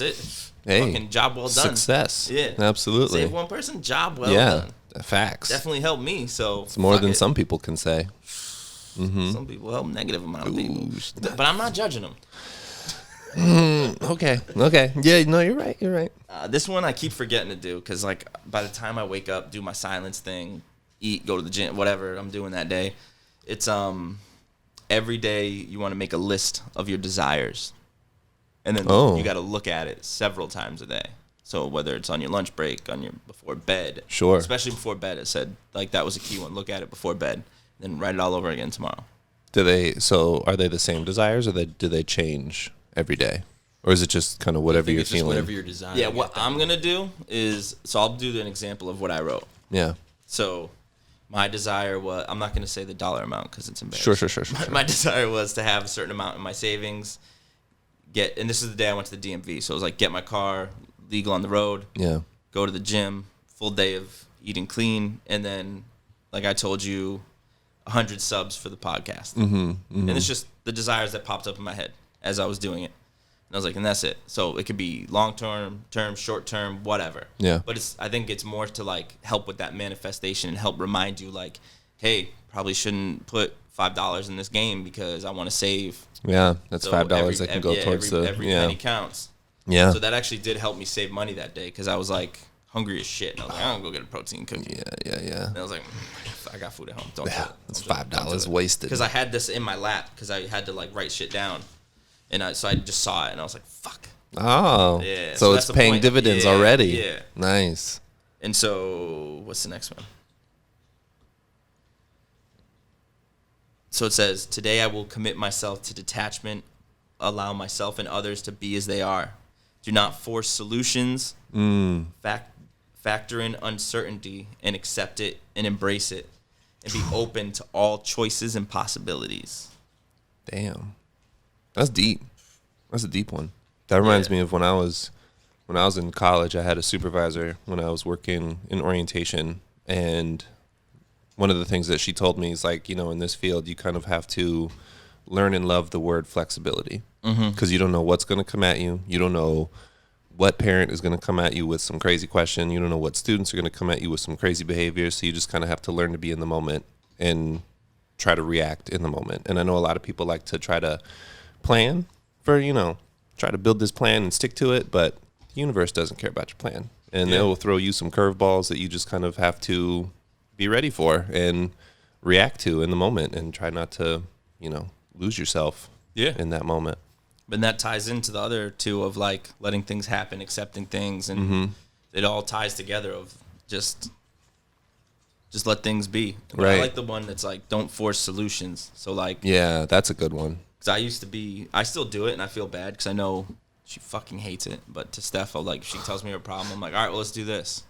it. Hey. Fucking job well done. Success. Yeah. Absolutely. Save one person, job well done. Facts. Definitely helped me. So It's more fuck than it. some people can say. Some people help negative amount of people. But I'm not judging them. Okay. Yeah, no, you're right. This one I keep forgetting to do because, like, by the time I wake up, do my silence thing, eat, go to the gym, whatever I'm doing that day, it's every day you want to make a list of your desires, and then you got to look at it several times a day. So whether it's on your lunch break, on your before bed, Sure. especially before bed, it said like that was a key one. Look at it before bed, then write it all over again tomorrow. Are they the same desires, or do they change every day? Or is it just kind of whatever I think you're it's just feeling? whatever you're desiring. Yeah, what I'm gonna do is I'll do an example of what I wrote. Yeah. So my desire was, I'm not going to say the dollar amount because it's embarrassing. Sure. My desire was to have a certain amount in my savings, and this is the day I went to the DMV. So it was like, get my car legal on the road, Yeah. go to the gym, full day of eating clean, and then, like I told you, 100 subs for the podcast. And it's just the desires that popped up in my head as I was doing it. And I was like, and that's it. So it could be long-term, short-term, whatever. Yeah. But I think it's more to, like, help with that manifestation and help remind you, like, hey, probably shouldn't put $5 in this game because I want to save. Yeah, that's So $5 that can go towards every penny counts. Yeah. So that actually did help me save money that day because I was, like, hungry as shit. And I was like, I'm going to go get a protein cookie. Yeah. And I was like, I got food at home. Don't do it. That's Don't do it. $5 wasted. Because I had this in my lap because I had to, like, write shit down. And so I just saw it, and I was like, fuck. Oh. Yeah. So that's it's the paying point. dividends Yeah, already. Yeah. Nice. And so what's the next one? So it says, today I will commit myself to detachment, allow myself and others to be as they are. Do not force solutions. Factor in uncertainty and accept it and embrace it. And be open to all choices and possibilities. Damn. That's deep. That's a deep one. That reminds me of when I was in college. I had a supervisor when I was working in orientation, and one of the things that she told me is, like, you know, in this field, you kind of have to learn and love the word flexibility, because you don't know what's going to come at you. You don't know what parent is going to come at you with some crazy question. You don't know what students are going to come at you with some crazy behavior. So you just kind of have to learn to be in the moment and try to react in the moment. And I know a lot of people like to try to plan for, try to build this plan and stick to it, but the universe doesn't care about your plan. And it will throw you some curveballs that you just kind of have to be ready for and react to in the moment, and try not to, lose yourself in that moment. But that ties into the other two of, like, letting things happen, accepting things, and it all ties together of just let things be. Right. I like the one that's like, don't force solutions. So, like, Yeah, that's a good one. because I still do it, and I feel bad because I know she fucking hates it. But to Steph, if she tells me her problem, I'm like, all right, well, let's do this.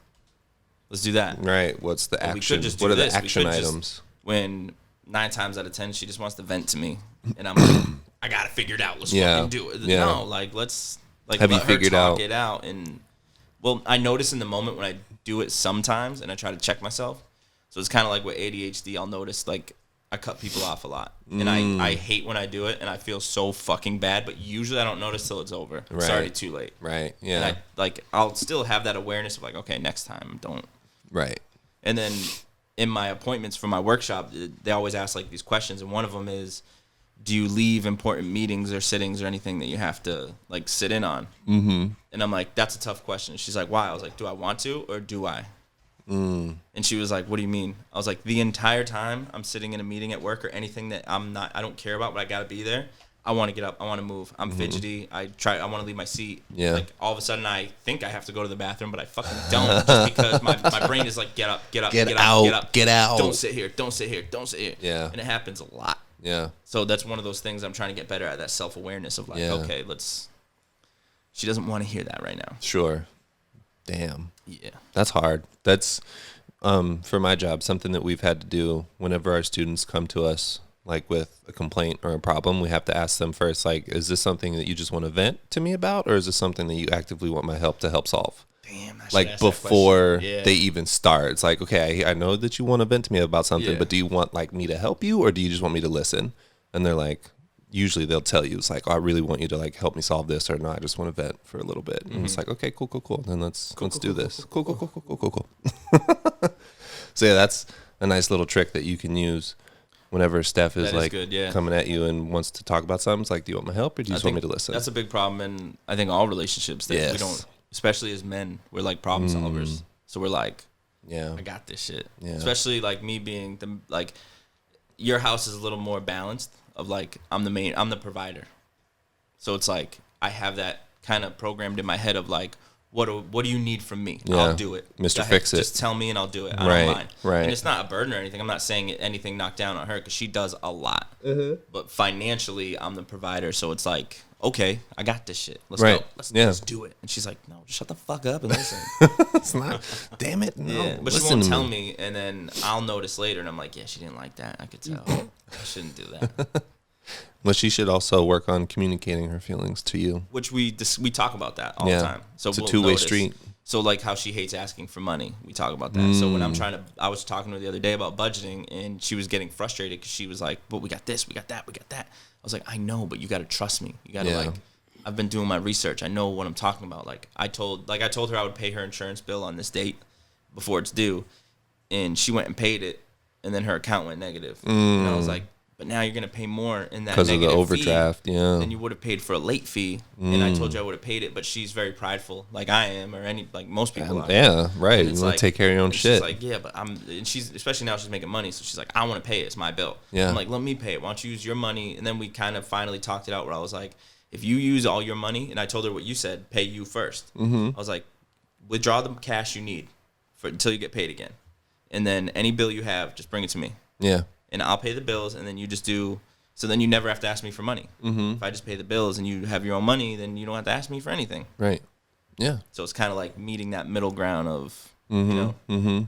Let's do that. Right. What's the But we action? could just do What are this. the We action could just- items? When 9 times out of 10, she just wants to vent to me, and I'm like, I got to figure it out. Let's fucking do it. Yeah. No, let's Have you let her figured talk out- it out. And, well, I notice in the moment when I do it sometimes, and I try to check myself. So it's kind of like with ADHD, I'll notice, like, I cut people off a lot. And I hate when I do it, and I feel so fucking bad. But usually I don't notice till it's over. It's Right. already too late. Right. And Yeah. I'll still have that awareness of, like, okay, next time, don't. Right. And then in my appointments for my workshop, they always ask, like, these questions. And one of them is, do you leave important meetings or sittings or anything that you have to like sit in on? Mm-hmm. And I'm like, that's a tough question. She's like, why? I was like, do I want to or do I? And she was like, what do you mean? I was like, the entire time I'm sitting in a meeting at work or anything that I don't care about, but I gotta be there. I want to get up. I want to move. I'm fidgety. I want to leave my seat. Yeah. Like all of a sudden I think I have to go to the bathroom, but I fucking don't, just because my brain is like, get up, get up, Get get out, up, get up. get out. Don't sit here. Don't sit here. Don't sit here. Yeah. And it happens a lot. Yeah. So that's one of those things I'm trying to get better at, that self-awareness of like, Yeah. okay, she doesn't want to hear that right now. Sure. Damn. Yeah. That's hard. That's for my job, something that we've had to do whenever our students come to us like with a complaint or a problem. We have to ask them first, like, is this something that you just want to vent to me about, or is this something that you actively want my help to help solve? Damn, I should Like ask that before question. Yeah. they even start. It's like, okay, I know that you want to vent to me about something, Yeah. but do you want like me to help you, or do you just want me to listen? And they're like, usually they'll tell you, it's like, oh, I really want you to like help me solve this, or no, I just want to vent for a little bit. And it's like, okay, cool. Then let's do this. Cool. So yeah, that's a nice little trick that you can use whenever Steph is That is like good, yeah. coming at you and wants to talk about something. It's like, do you want my help, or do you just want me to listen? That's a big problem in, I think, all relationships that Yes. we don't, especially as men, we're like problem solvers. So we're like, Yeah. I got this shit. Yeah. Especially like me being like, your house is a little more balanced of like, I'm the provider. So it's like, I have that kind of programmed in my head of like, what do you need from me? Yeah. I'll do it. Mr. Go ahead. Fix It. Just tell me and I'll do it. I Right, don't mind. right. And it's not a burden or anything. I'm not saying anything knocked down on her because she does a lot. But financially, I'm the provider. So it's like, okay, I got this shit. Let's Right. go. Let's Yeah. do it. And she's like, no, just shut the fuck up and listen. It's not. Damn it. No. Yeah, but she listen won't to tell me, and then I'll notice later, and I'm like, yeah, she didn't like that. I could tell. I shouldn't do that. But she should also work on communicating her feelings to you. Which we talk about that all Yeah. the time. So It's a we'll two-way notice. street. So like how she hates asking for money, we talk about that. So when I was talking to her the other day about budgeting, and she was getting frustrated because she was like, "But we got this, we got that, we got that." I was like, "I know, but you got to trust me. You got to Yeah. like." I've been doing my research. I know what I'm talking about. Like I told her I would pay her insurance bill on this date before it's due, and she went and paid it, and then her account went negative. And I was like, but now you're gonna pay more in that Because of the negative overdraft, fee yeah. than you would have paid for a late fee. And I told you I would have paid it, but she's very prideful, like I am, or like most people are. Yeah, right. And You it's want like- to take care of your own and shit. She's like, yeah, but and she's, especially now she's making money, so she's like, I want to pay it. It's my bill. Yeah. I'm like, let me pay it. Why don't you use your money? And then we kind of finally talked it out where I was like, if you use all your money, and I told her what you said, pay you first. I was like, withdraw the cash you need until you get paid again. And then any bill you have, just bring it to me. Yeah. And I'll pay the bills, and then you just do. So then you never have to ask me for money. If I just pay the bills and you have your own money, then you don't have to ask me for anything. Right. Yeah. So it's kind of like meeting that middle ground of, you know.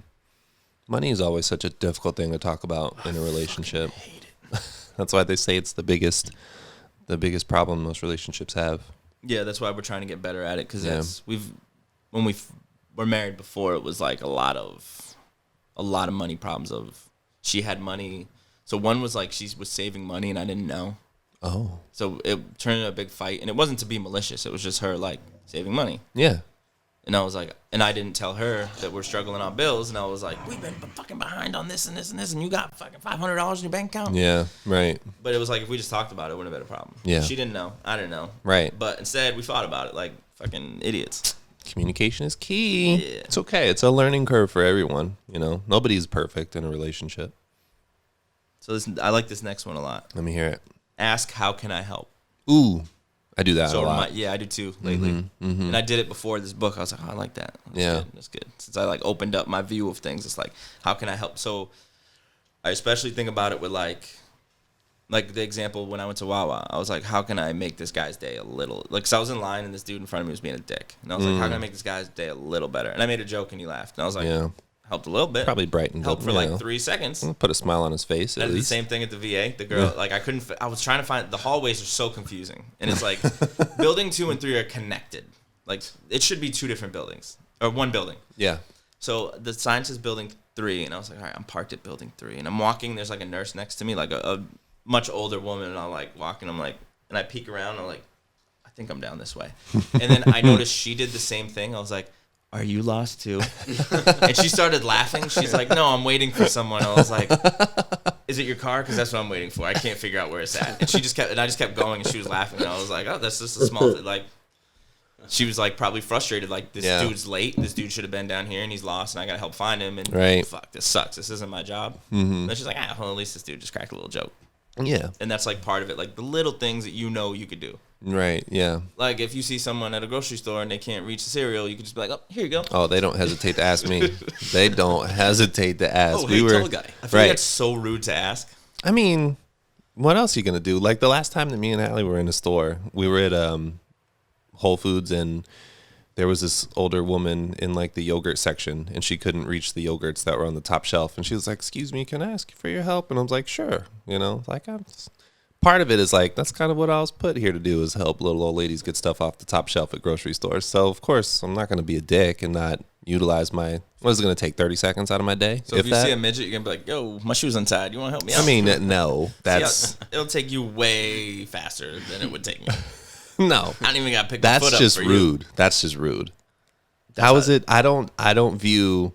Money is always such a difficult thing to talk about in a relationship. I hate it. That's why they say it's the biggest problem most relationships have. Yeah, that's why we're trying to get better at it because Yeah. when we were married before, it was like a lot of money problems. Of she had money, so one was like she was saving money and I didn't know. Oh. So it turned into a big fight, and it wasn't to be malicious. It was just her like saving money. Yeah. And I was like, and I didn't tell her that we're struggling on bills. And I was like, we've been fucking behind on this and this and this, and you got fucking $500 in your bank account. Yeah. Right. But it was like, if we just talked about it, it wouldn't have been a problem. Yeah. She didn't know. I didn't know. Right. But instead, we thought about it like fucking idiots. Communication is key. Yeah. It's okay. It's a learning curve for everyone. You know, nobody's perfect in a relationship. So I like this next one a lot. Let me hear it. Ask, how can I help? Ooh, I do that a So lot. yeah, I do too lately. And I did it before this book. I was like, oh, I like that. That's good. Since I like opened up my view of things, it's like, how can I help? So I especially think about it with like the example when I went to Wawa. I was like, how can I make this guy's day a little, like, so I was in line and this dude in front of me was being a dick. And I was like, how can I make this guy's day a little better? And I made a joke and he laughed. And I was like, Yeah. helped a little bit. Probably brightened Helped up, for you like know. 3 seconds. Put a smile on his face I at did the least. same thing at the VA. The girl, like, I was trying to find, the hallways are so confusing. And it's like, building 2 and 3 are connected. Like, it should be 2 different buildings, or 1 building. Yeah. So the sign says building 3, and I was like, all right, I'm parked at building 3. And I'm walking, there's like a nurse next to me, like a much older woman, and I'm like walking, I'm like, and I peek around, and I'm like, I think I'm down this way. And then I noticed she did the same thing. I was like, are you lost too? And she started laughing. She's like, no, I'm waiting for someone. I was like, is it your car? Because that's what I'm waiting for. I can't figure out where it's at. And I just kept going, and she was laughing. And I was like, oh, that's just a small thing. Like, she was like probably frustrated. Like, this dude's late. This dude should have been down here, and he's lost, and I got to help find him. And fuck, this sucks. This isn't my job. And she's like, well, at least this dude just cracked a little joke. Yeah. And that's like part of it. Like the little things that you could do. Right, yeah. Like if you see someone at a grocery store and they can't reach the cereal, you can just be like, oh, here you go. Oh, they don't hesitate to ask me. They don't hesitate to ask. Oh, hey, tell a guy. I feel like that's so rude to ask. I mean, what else are you going to do? Like the last time that me and Allie were in a store, we were at Whole Foods, and there was this older woman in like the yogurt section, and she couldn't reach the yogurts that were on the top shelf. And she was like, excuse me, can I ask you for your help? And I was like, sure. You know, like part of it is like, that's kind of what I was put here to do, is help little old ladies get stuff off the top shelf at grocery stores. So of course I'm not going to be a dick and not utilize what is it going to take, 30 seconds out of my day? So if you see a midget, you're going to be like, yo, my shoe's untied. You want to help me out? I mean, no, that's... It'll take you way faster than it would take me. No. I don't even got to pick my foot up. That's just rude. That's just rude. How is it? I don't view,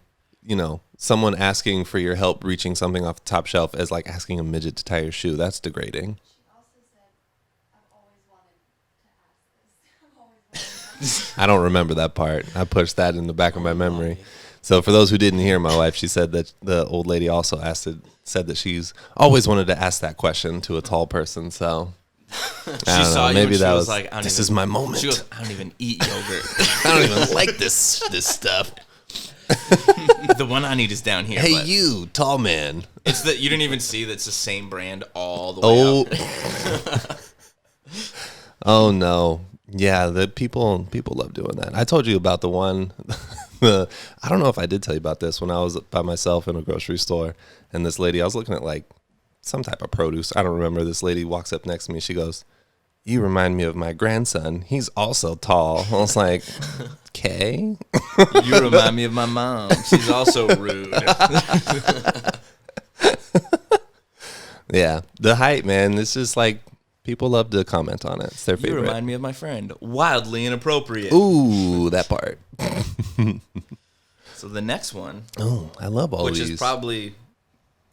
someone asking for your help reaching something off the top shelf as like asking a midget to tie your shoe. That's degrading. She also said, I've always wanted to ask this. I don't remember that part. I pushed that in the back of my memory. So for those who didn't hear my wife, she said that the old lady also said that she's always wanted to ask that question to a tall person. So she saw you, maybe that was like, this is my moment. She goes, I don't even eat yogurt. I don't even like this stuff. The one I need is down here. Hey, you tall man. It's that you didn't even see that's the same brand all the way up. Oh no. Yeah, the people love doing that. I told you about the one. I don't know if I did tell you about this when I was by myself in a grocery store, and this lady, I was looking at like some type of produce. I don't remember. This lady walks up next to me. She goes, "You remind me of my grandson. He's also tall." I was like, "Okay." You remind me of my mom. She's also rude. Yeah, the height, man. It's just like people love to comment on it. It's their favorite. You remind me of my friend. Wildly inappropriate. Ooh, that part. So the next one. Oh, I love all which these. Which is probably,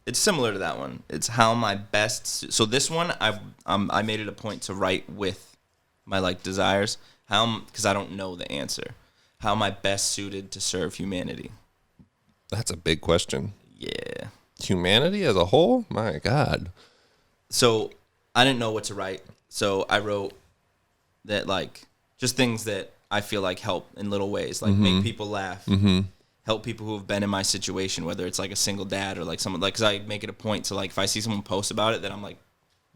it's similar to that one. It's how my best. So this one, I made it a point to write with my like desires. Because I don't know the answer. How am I best suited to serve humanity? That's a big question. Yeah. Humanity as a whole? My God. So I didn't know what to write. So I wrote that like just things that I feel like help in little ways, like make people laugh, help people who have been in my situation, whether it's like a single dad or like someone, like, cause I make it a point to like, if I see someone post about it that I'm like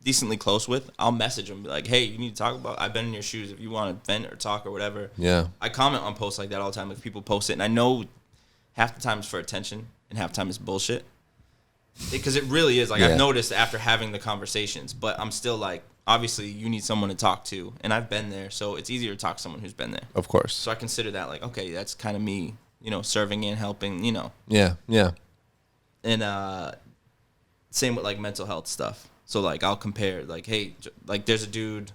decently close with, I'll message them, be like, hey, you need to talk about, I've been in your shoes. If you want to vent or talk or whatever. Yeah. I comment on posts like that all the time. If people post it, and I know half the time it's for attention and half the time it's bullshit. Because it really is. Like, I've noticed after having the conversations, but I'm still like, obviously you need someone to talk to, and I've been there, so it's easier to talk to someone who's been there. Of course. So I consider that like, okay, that's kind of me, serving and helping, Yeah, yeah. And same with like mental health stuff. So like I'll compare like, hey, like there's a dude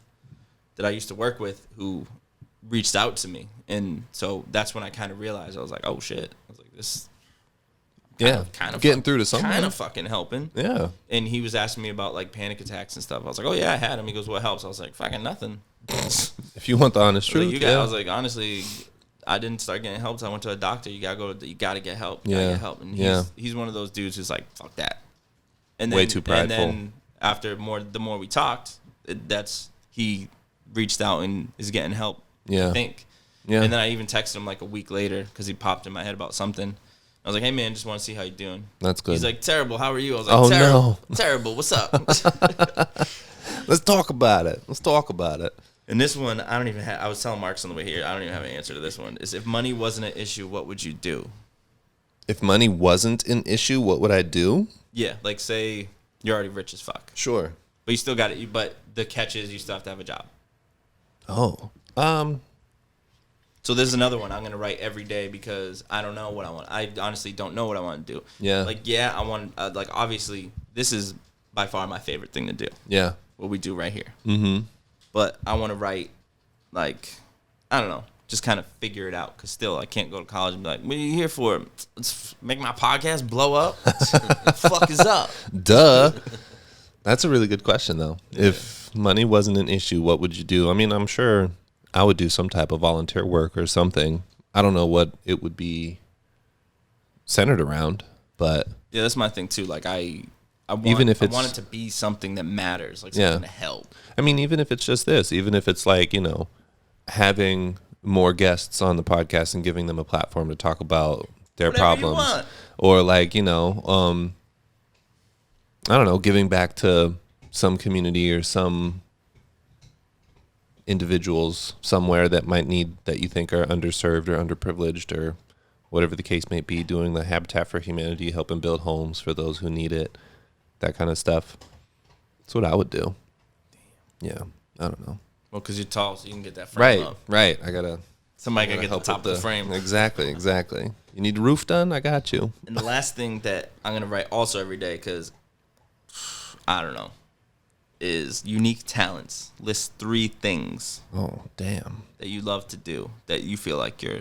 that I used to work with who reached out to me, and so that's when I kind of realized, I was like, oh shit, I was like, this. Kind of getting through to something. Kind of fucking helping. Yeah. And he was asking me about like panic attacks and stuff. I was like, oh yeah, I had them. He goes, what helps? I was like, fucking nothing. If you want the honest truth, I was like, honestly, I didn't start getting help. I went to a doctor. You gotta get help. You gotta get help. And he's one of those dudes who's like, fuck that. And then, way too prideful. And then after the more we talked, he reached out and is getting help. Yeah. I think. Yeah. And then I even texted him like a week later because he popped in my head about something. I was like, hey, man, just want to see how you're doing. That's good. He's like, terrible. How are you? I was like, terrible. No. Terrible. What's up? Let's talk about it. And this one, I don't even have, I was telling Marcus on the way here, I don't even have an answer to this one. Is if money wasn't an issue, what would you do? If money wasn't an issue, what would I do? Yeah, like say you're already rich as fuck. Sure. But you still got it. But the catch is you still have to have a job. Oh. So there's another one I'm going to write every day because I don't know what I want. I honestly don't know what I want to do. Yeah. Like, yeah, I want, like, obviously, this is by far my favorite thing to do. Yeah. What we do right here. Mm-hmm. But I want to write, like, I don't know, just kind of figure it out. Because still, I can't go to college and be like, what are you here for? Let's make my podcast blow up? What the fuck is up? Duh. That's a really good question, though. Yeah. If money wasn't an issue, what would you do? I mean, I'm sure I would do some type of volunteer work or something. I don't know what it would be centered around, but yeah, that's my thing too. Like I want, even if I want it to be something that matters, like something to help. I mean, even if it's just this, even if it's like, you know, having more guests on the podcast and giving them a platform to talk about their problems, or like, you know, I don't know, giving back to some community or some individuals somewhere that might need, that you think are underserved or underprivileged or whatever the case may be, doing the Habitat for Humanity, helping build homes for those who need it, that kind of stuff. That's what I would do. Yeah, I don't know. Well, because you're tall, so you can get that frame up. Right. Somebody got to get the top of the frame. Exactly. You need the roof done? I got you. And the last thing that I'm going to write also every day, because I don't know, is unique talents. List 3 things. Oh, damn. That you love to do, that you feel like you're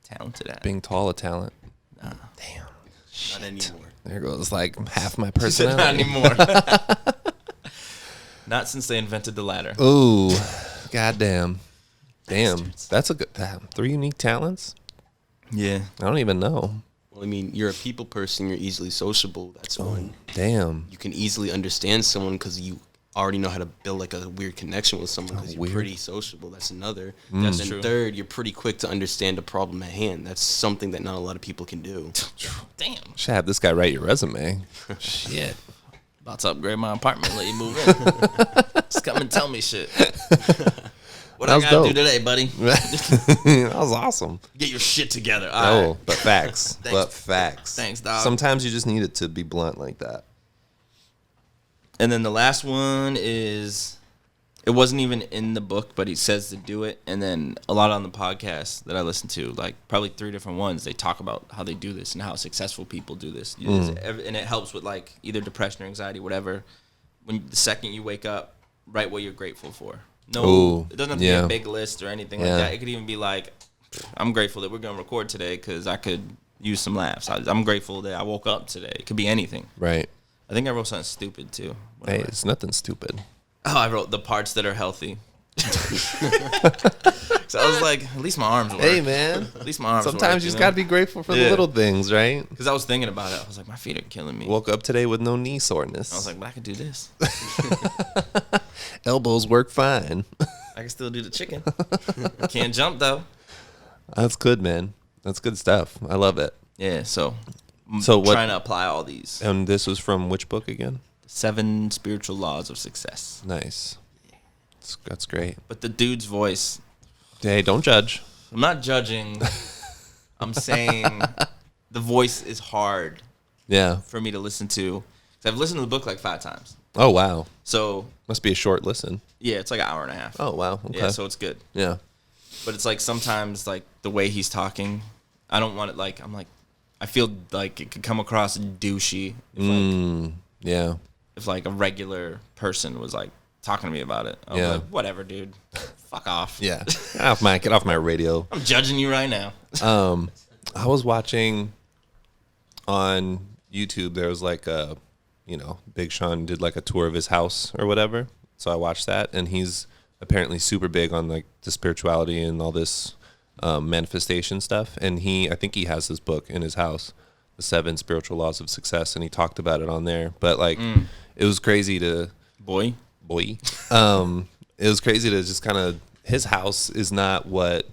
talented at. Being tall a talent. Nah. Damn. Not anymore. There goes like half my personality. Not anymore. Not since they invented the ladder. Ooh, goddamn. Damn. That's a good, 3 unique talents? Yeah. I don't even know. Well, I mean, you're a people person. You're easily sociable. That's one. Damn. You can easily understand someone because you already know how to build like a weird connection with someone because you're pretty sociable. That's another. That's and true. Third, you're pretty quick to understand the problem at hand. That's something that not a lot of people can do. Damn. Should have this guy write your resume. Shit. About to upgrade my apartment, let you move in. Just come and tell me shit. What I gotta do today, buddy? That was awesome. Get your shit together. Oh, but facts. Thanks. Thanks, dog. Sometimes you just need it to be blunt like that. And then the last one is, it wasn't even in the book, but he says to do it. And then a lot on the podcast that I listen to, like probably 3 different ones, they talk about how they do this and how successful people do this. And it helps with like either depression or anxiety, whatever. When the second you wake up, write what you're grateful for. No, it doesn't have to be a big list or anything like that. It could even be like, I'm grateful that we're going to record today because I could use some laughs. I'm grateful that I woke up today. It could be anything. Right. I think I wrote something stupid too. Hey, it's nothing stupid. Oh, I wrote the parts that are healthy. So I was like, at least my arms work. Hey, man. At least my arms Sometimes work, you just got to be grateful for the little things, right? Because I was thinking about it. I was like, my feet are killing me. Woke up today with no knee soreness. I was like, but I could do this. Elbows work fine. I can still do the chicken. Can't jump, though. That's good, man. That's good stuff. I love it. Yeah, so I'm what, trying to apply all these. And this was from which book again? 7 Spiritual Laws of Success. Nice. That's great. But the dude's voice. Hey, don't judge. I'm not judging. I'm saying the voice is hard for me to listen to. 'Cause I've listened to the book like 5 times. Oh, wow. So must be a short listen. Yeah, it's like an hour and a half. Oh, wow. Okay. Yeah, so it's good. Yeah. But it's like sometimes like the way he's talking, I don't want it like, I'm like, I feel like it could come across douchey if like a regular person was like talking to me about it. I was like, whatever, dude. Fuck off. Yeah. Get off my radio. I'm judging you right now. I was watching on YouTube, there was like a, Big Sean did like a tour of his house or whatever. So I watched that, and he's apparently super big on like the spirituality and all this manifestation stuff. And I think he has this book in his house, The 7 Spiritual Laws of Success, and he talked about it on there. But like, it was crazy to boy. It was crazy to just kind of, his house is not what,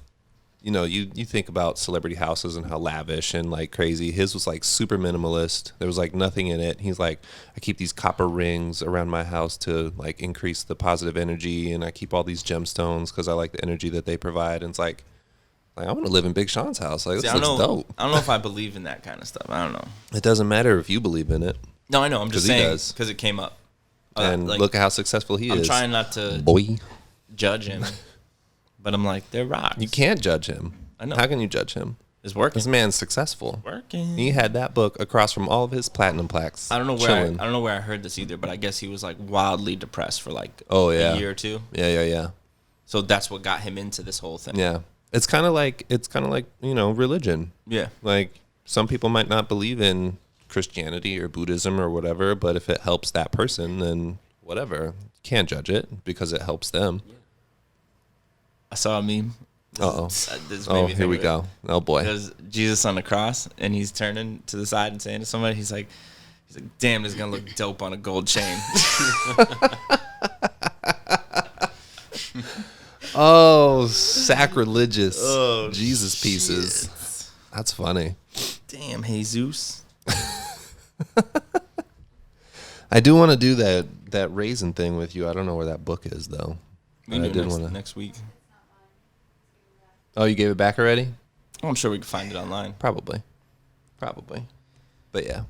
you think about celebrity houses and how lavish and like crazy. His was like super minimalist. There was like nothing in it. He's like, I keep these copper rings around my house to like increase the positive energy, and I keep all these gemstones because I like the energy that they provide. And it's like I want to live in Big Sean's house. Like, this looks dope. I don't know if I believe in that kind of stuff. I don't know. It doesn't matter if you believe in it. No, I know. I'm just saying because it came up. And like, look at how successful he is. I'm trying not to judge him, but I'm like, they're rocks. You can't judge him. I know. How can you judge him? It's working. This man's successful. It's working. He had that book across from all of his platinum plaques. I don't know where I heard this either, but I guess he was like wildly depressed for like a year or 2. Yeah. So that's what got him into this whole thing. Yeah. It's kind of like religion. Yeah. Like some people might not believe in Christianity or Buddhism or whatever, but if it helps that person, then whatever. Can't judge it because it helps them. I saw a meme. Uh-oh. This made Oh, me here think we of it. go. Oh boy. There's Jesus on the cross, and he's turning to the side and saying to somebody, he's like, damn, this is gonna look dope on a gold chain. Oh, sacrilegious. Oh, Jesus pieces. That's funny. Damn, Jesus. I do want to do that raisin thing with you. I don't know where that book is though. We can I do did it want to. next week. Oh, you gave it back already? Oh, I'm sure we can find it online. Probably. But yeah,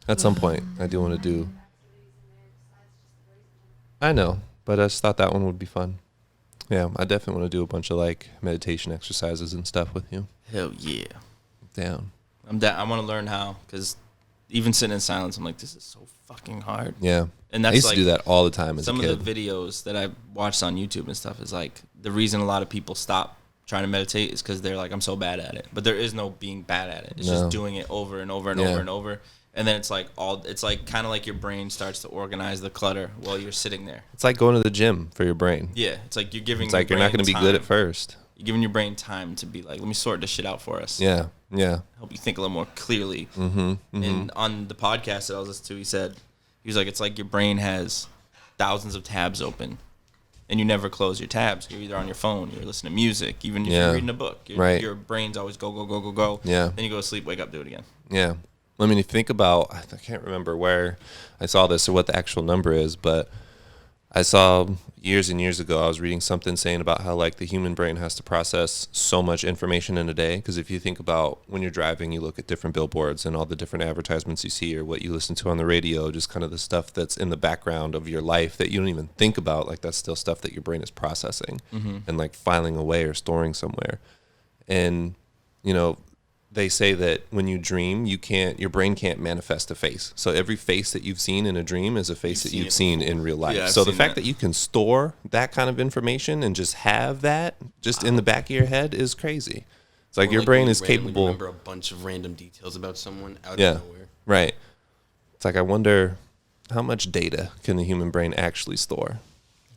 at some point I do want to do. I know, but I just thought that one would be fun. Yeah, I definitely want to do a bunch of like meditation exercises and stuff with you. Hell yeah. Down. I want to learn how, because even sitting in silence, I'm like, this is so fucking hard. Yeah. And I that's used like to do that all the time as a some kid. of the videos that I watched on YouTube and stuff is like the reason a lot of people stop trying to meditate is because they're like, I'm so bad at it. But there is no being bad at it. It's No. just doing it over and over and Yeah. over and over. And then it's like kind of like your brain starts to organize the clutter while you're sitting there. It's like going to the gym for your brain. Yeah, it's like you're giving. It's like your you're not brain going to be good at time. first. You're giving your brain time to be like, let me sort this shit out for us. Yeah. Yeah. Help you think a little more clearly. Mm-hmm. And on the podcast that I was listening to, he was like, it's like your brain has thousands of tabs open, and you never close your tabs. You're either on your phone, you're listening to music, even if Yeah. you're reading a book. Right. Your brain's always go, go, go, go, go. Yeah. Then you go to sleep, wake up, do it again. Yeah. I mean, if you think about, I can't remember where I saw this or what the actual number is, but I saw years and years ago, I was reading something saying about how like the human brain has to process so much information in a day. Because if you think about when you're driving, you look at different billboards and all the different advertisements you see or what you listen to on the radio, just kind of the stuff that's in the background of your life that you don't even think about. Like that's still stuff that your brain is processing and like filing away or storing somewhere. And, you know, they say that when you dream, your brain can't manifest a face. So every face that you've seen in a dream is a face that you've seen in real life. Yeah, I've so the seen fact that. that you can store that kind of information and just have that just in the back of your head is crazy. It's like Or your like brain when you is randomly capable. remember a bunch of random details about someone out Yeah, of nowhere. right. It's like I wonder how much data can the human brain actually store?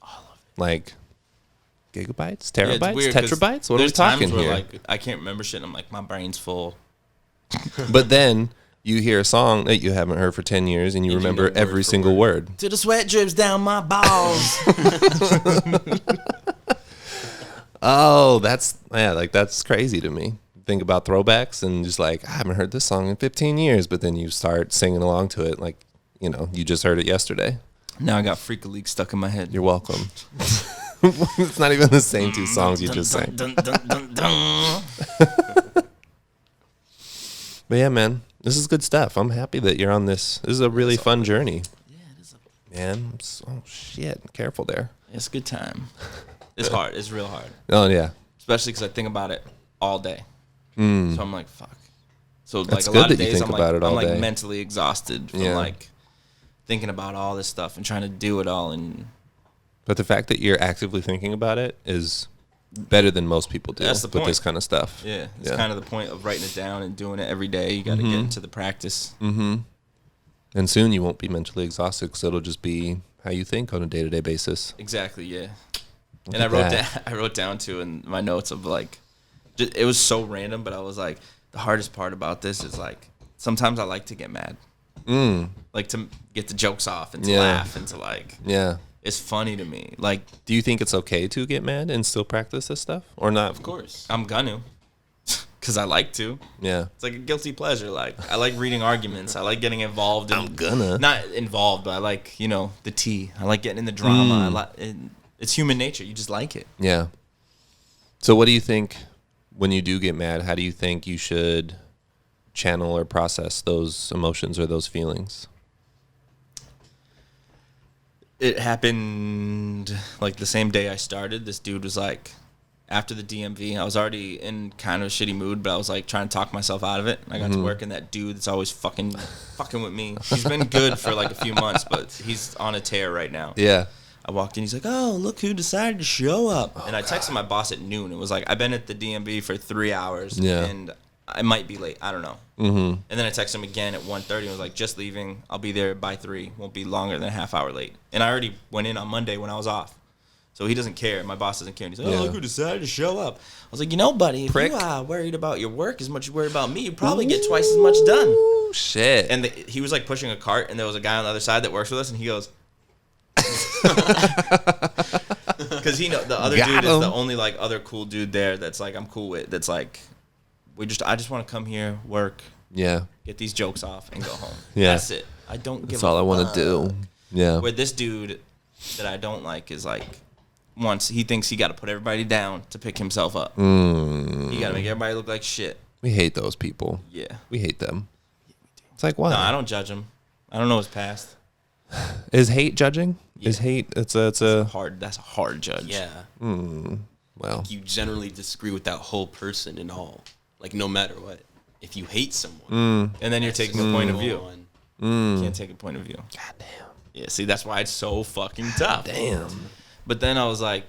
All of it. Like gigabytes, Yeah, it's terabytes, weird 'cause tetrabytes? What are we there's times talking where, here? like, I can't remember shit, and I'm like, my brain's full. But then you hear a song that you haven't heard for 10 years and you And you remember know word every for single word. Till the sweat drips down my balls. Oh, that's crazy to me. Think about throwbacks and just like, I haven't heard this song in 15 years, but then you start singing along to it like, you know, you just heard it yesterday. Now I got Freak a Leak stuck in my head. You're welcome. It's not even the same two songs you just sang. Dun, dun, dun, dun. But yeah, man, this is good stuff. I'm happy that you're on this. This is a really fun journey. Yeah, it is. Man, oh shit, careful there. It's a good time. It's hard. It's real hard. Oh yeah. Especially because I think about it all day. So I'm like, fuck. So That's like a good lot of that you days think I'm about like, it all I'm day. like mentally exhausted from Yeah. like thinking about all this stuff and trying to do it all. And But the fact that you're actively thinking about it is better than most people do That's the with this point. kind of stuff. yeah, it's kind of the point of writing it down and doing it every day. You got to get into the practice. And soon you won't be mentally exhausted because it'll just be how you think on a day-to-day basis. Exactly. Yeah. Look And I at wrote that. I wrote down too in my notes of like, it was so random, but I was like, the hardest part about this is like, sometimes I like to get mad, like to get the jokes off and to Yeah. laugh and to like, Yeah. it's funny to me. Like, Do you think it's okay to get mad and still practice this stuff or not? Of course. I'm gonna, cause I like to. Yeah. It's like a guilty pleasure. Like, I like reading arguments. I like getting involved in. I'm gonna. Not involved, but I like, you know, the tea. I like getting in the drama. It's human nature. You just like it. Yeah. So what do you think when you do get mad? How do you think you should channel or process those emotions or those feelings? It happened like the same day I started. This dude was like, after the DMV, I was already in kind of a shitty mood, but I was like trying to talk myself out of it. I got to work, and that dude that's always fucking with me. He's been good for like a few months, but he's on a tear right now. Yeah. I walked in. He's like, "Oh, look who decided to show up." And I texted my boss at noon. It was like, "I've been at the DMV for 3 hours, and I might be late. I don't know." Mm-hmm. And then I texted him again at 1:30 and was like, "Just leaving. I'll be there by 3. Won't be longer than a half hour late." And I already went in on Monday when I was off. So he doesn't care. My boss doesn't care. And he's like, "Oh, look who decided to show up." I was like, buddy, if you are worried about your work as much as you worry about me, you probably get twice as much done. Oh, shit. And he was like pushing a cart, and there was a guy on the other side that works with us, and he goes, because the other dude is the only like other cool dude there that's like I'm cool with. That's like I just want to come here, work, get these jokes off, and go home. That's it. I don't give. That's all I want to do. Yeah. Where this dude that I don't like is like, once he thinks he got to put everybody down to pick himself up. He got to make everybody look like shit. We hate those people. Yeah, we hate them. It's like, why? No, I don't judge him. I don't know his past. Is hate judging? Yeah. Is hate? It's a hard. That's a hard judge. Yeah. Well, You generally disagree with that whole person and all. Like, no matter what. If you hate someone. And then you're taking a point of view. On. You can't take a point of view. goddamn. Yeah, see, that's why it's so fucking tough. Damn. But then I was like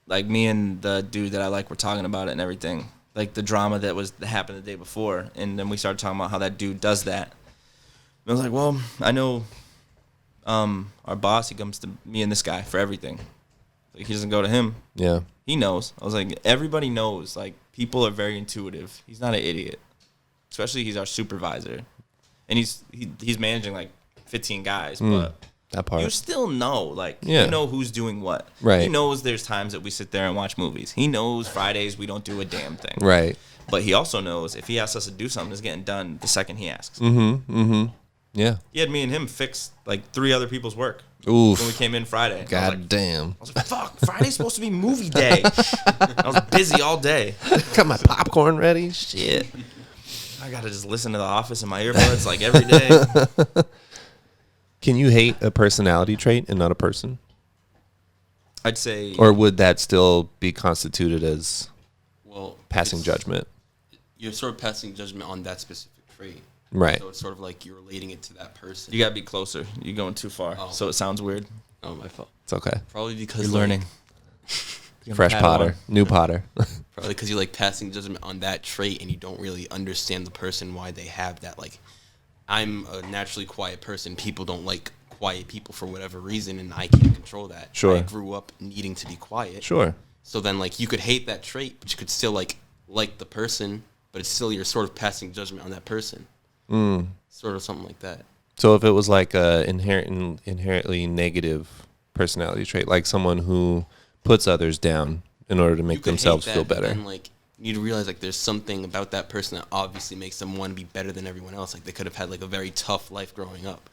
me and the dude that I like were talking about it and everything. Like the drama that happened the day before. And then we started talking about how that dude does that. And I was like, well, I know our boss, he comes to me and this guy for everything. Like, he doesn't go to him. Yeah. He knows. I was like, everybody knows. Like, people are very intuitive. He's not an idiot. Especially he's our supervisor. And he's managing like 15 guys, but That part. you still know, like, Yeah. you know who's doing what. Right. He knows there's times that we sit there and watch movies. He knows Fridays we don't do a damn thing. Right. But he also knows if he asks us to do something, it's getting done the second he asks. Yeah. He had me and him fix like 3 other people's work Oof. when we came in Friday. God damn. I was like, fuck, Friday's supposed to be movie day. I was busy all day. Got my popcorn ready. Shit. I got to just listen to The Office in my earbuds like every day. Can you hate a personality trait and not a person? I'd say... Or would that still be constituted as Well, passing judgment? You're sort of passing judgment on that specific trait. Right. So it's sort of like you're relating it to that person. You got to be closer. You're going too far. Oh. So it sounds weird. Oh, my fault. It's okay. Probably because You're like, learning. Fresh Padawan. Potter. New Potter. Probably because you're like passing judgment on that trait and you don't really understand the person, why they have that. Like, I'm a naturally quiet person. People don't like quiet people for whatever reason, and I can't control that. Sure. I grew up needing to be quiet. Sure. So then, like, you could hate that trait, but you could still like the person, but it's still you're sort of passing judgment on that person. Sort of something like that. So if it was like a inherently negative personality trait, like someone who puts others down in order to You make could hate themselves that, feel but better. Then, like, you need to realize like there's something about that person that obviously makes them want to be better than everyone else. Like they could have had like a very tough life growing up.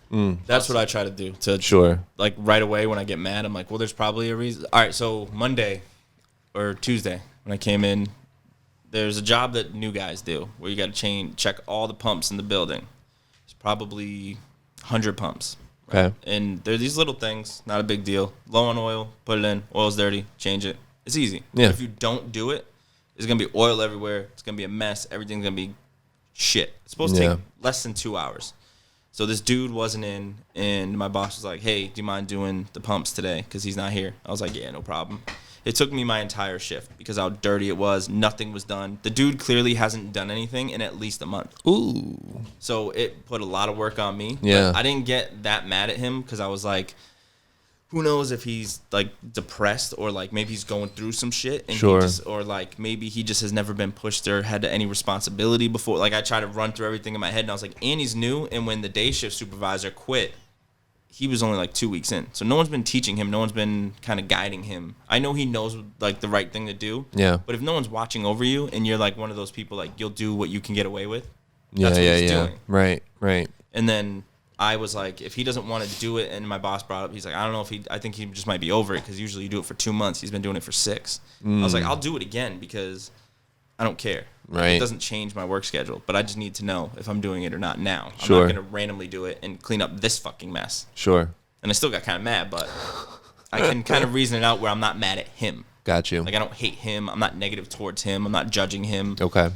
That's what I try to do. Sure. Like right away when I get mad, I'm like, well, there's probably a reason. All right, so Monday or Tuesday when I came in, there's a job that new guys do where you got to check all the pumps in the building. It's probably 100 pumps. Okay. And they're these little things, not a big deal. Low on oil, put it in. Oil's dirty, change it. It's easy. Yeah. But if you don't do it, there's going to be oil everywhere. It's going to be a mess. Everything's going to be shit. It's supposed to take less than 2 hours. So this dude wasn't in, and my boss was like, hey, do you mind doing the pumps today? Because he's not here. I was like, yeah, no problem. It took me my entire shift because how dirty it was. Nothing was done. The dude clearly hasn't done anything in at least a month. Ooh. So it put a lot of work on me. Yeah. But I didn't get that mad at him because I was like, who knows if he's like depressed or like maybe he's going through some shit and Sure. or like maybe he just has never been pushed or had any responsibility before. Like I tried to run through everything in my head and I was like, and he's new. And when the day shift supervisor quit, he was only like 2 weeks in. So no one's been teaching him. No one's been kind of guiding him. I know he knows like the right thing to do. Yeah. But if no one's watching over you and you're like one of those people, like you'll do what you can get away with. Yeah, That's what yeah, he's yeah. doing. Right, right. And then I was like, if he doesn't want to do it, and my boss brought up, he's like, I don't know if I think he just might be over it because usually you do it for 2 months. He's been doing it for 6. I was like, I'll do it again because I don't care. Right. It doesn't change my work schedule, but I just need to know if I'm doing it or not now. Sure. I'm not going to randomly do it and clean up this fucking mess. Sure. And I still got kind of mad, but I can kind of reason it out where I'm not mad at him. Got you. Like, I don't hate him. I'm not negative towards him. I'm not judging him. Okay.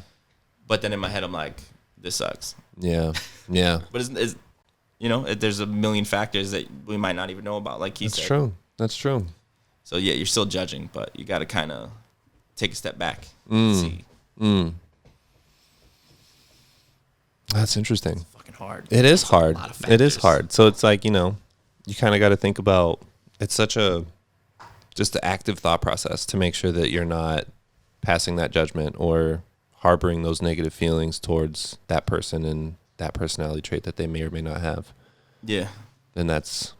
But then in my head, I'm like, this sucks. Yeah. Yeah. But it's there's a million factors that we might not even know about, like he That's said. true. That's true. So yeah, you're still judging, but you got to kind of take a step back and see. That's interesting. Fucking hard. It is hard. lot of It is factors. hard. So it's like, you kind of got to think about, it's such a, just an active thought process to make sure that you're not passing that judgment or harboring those negative feelings towards that person and that personality trait that they may or may not have. Yeah. And that's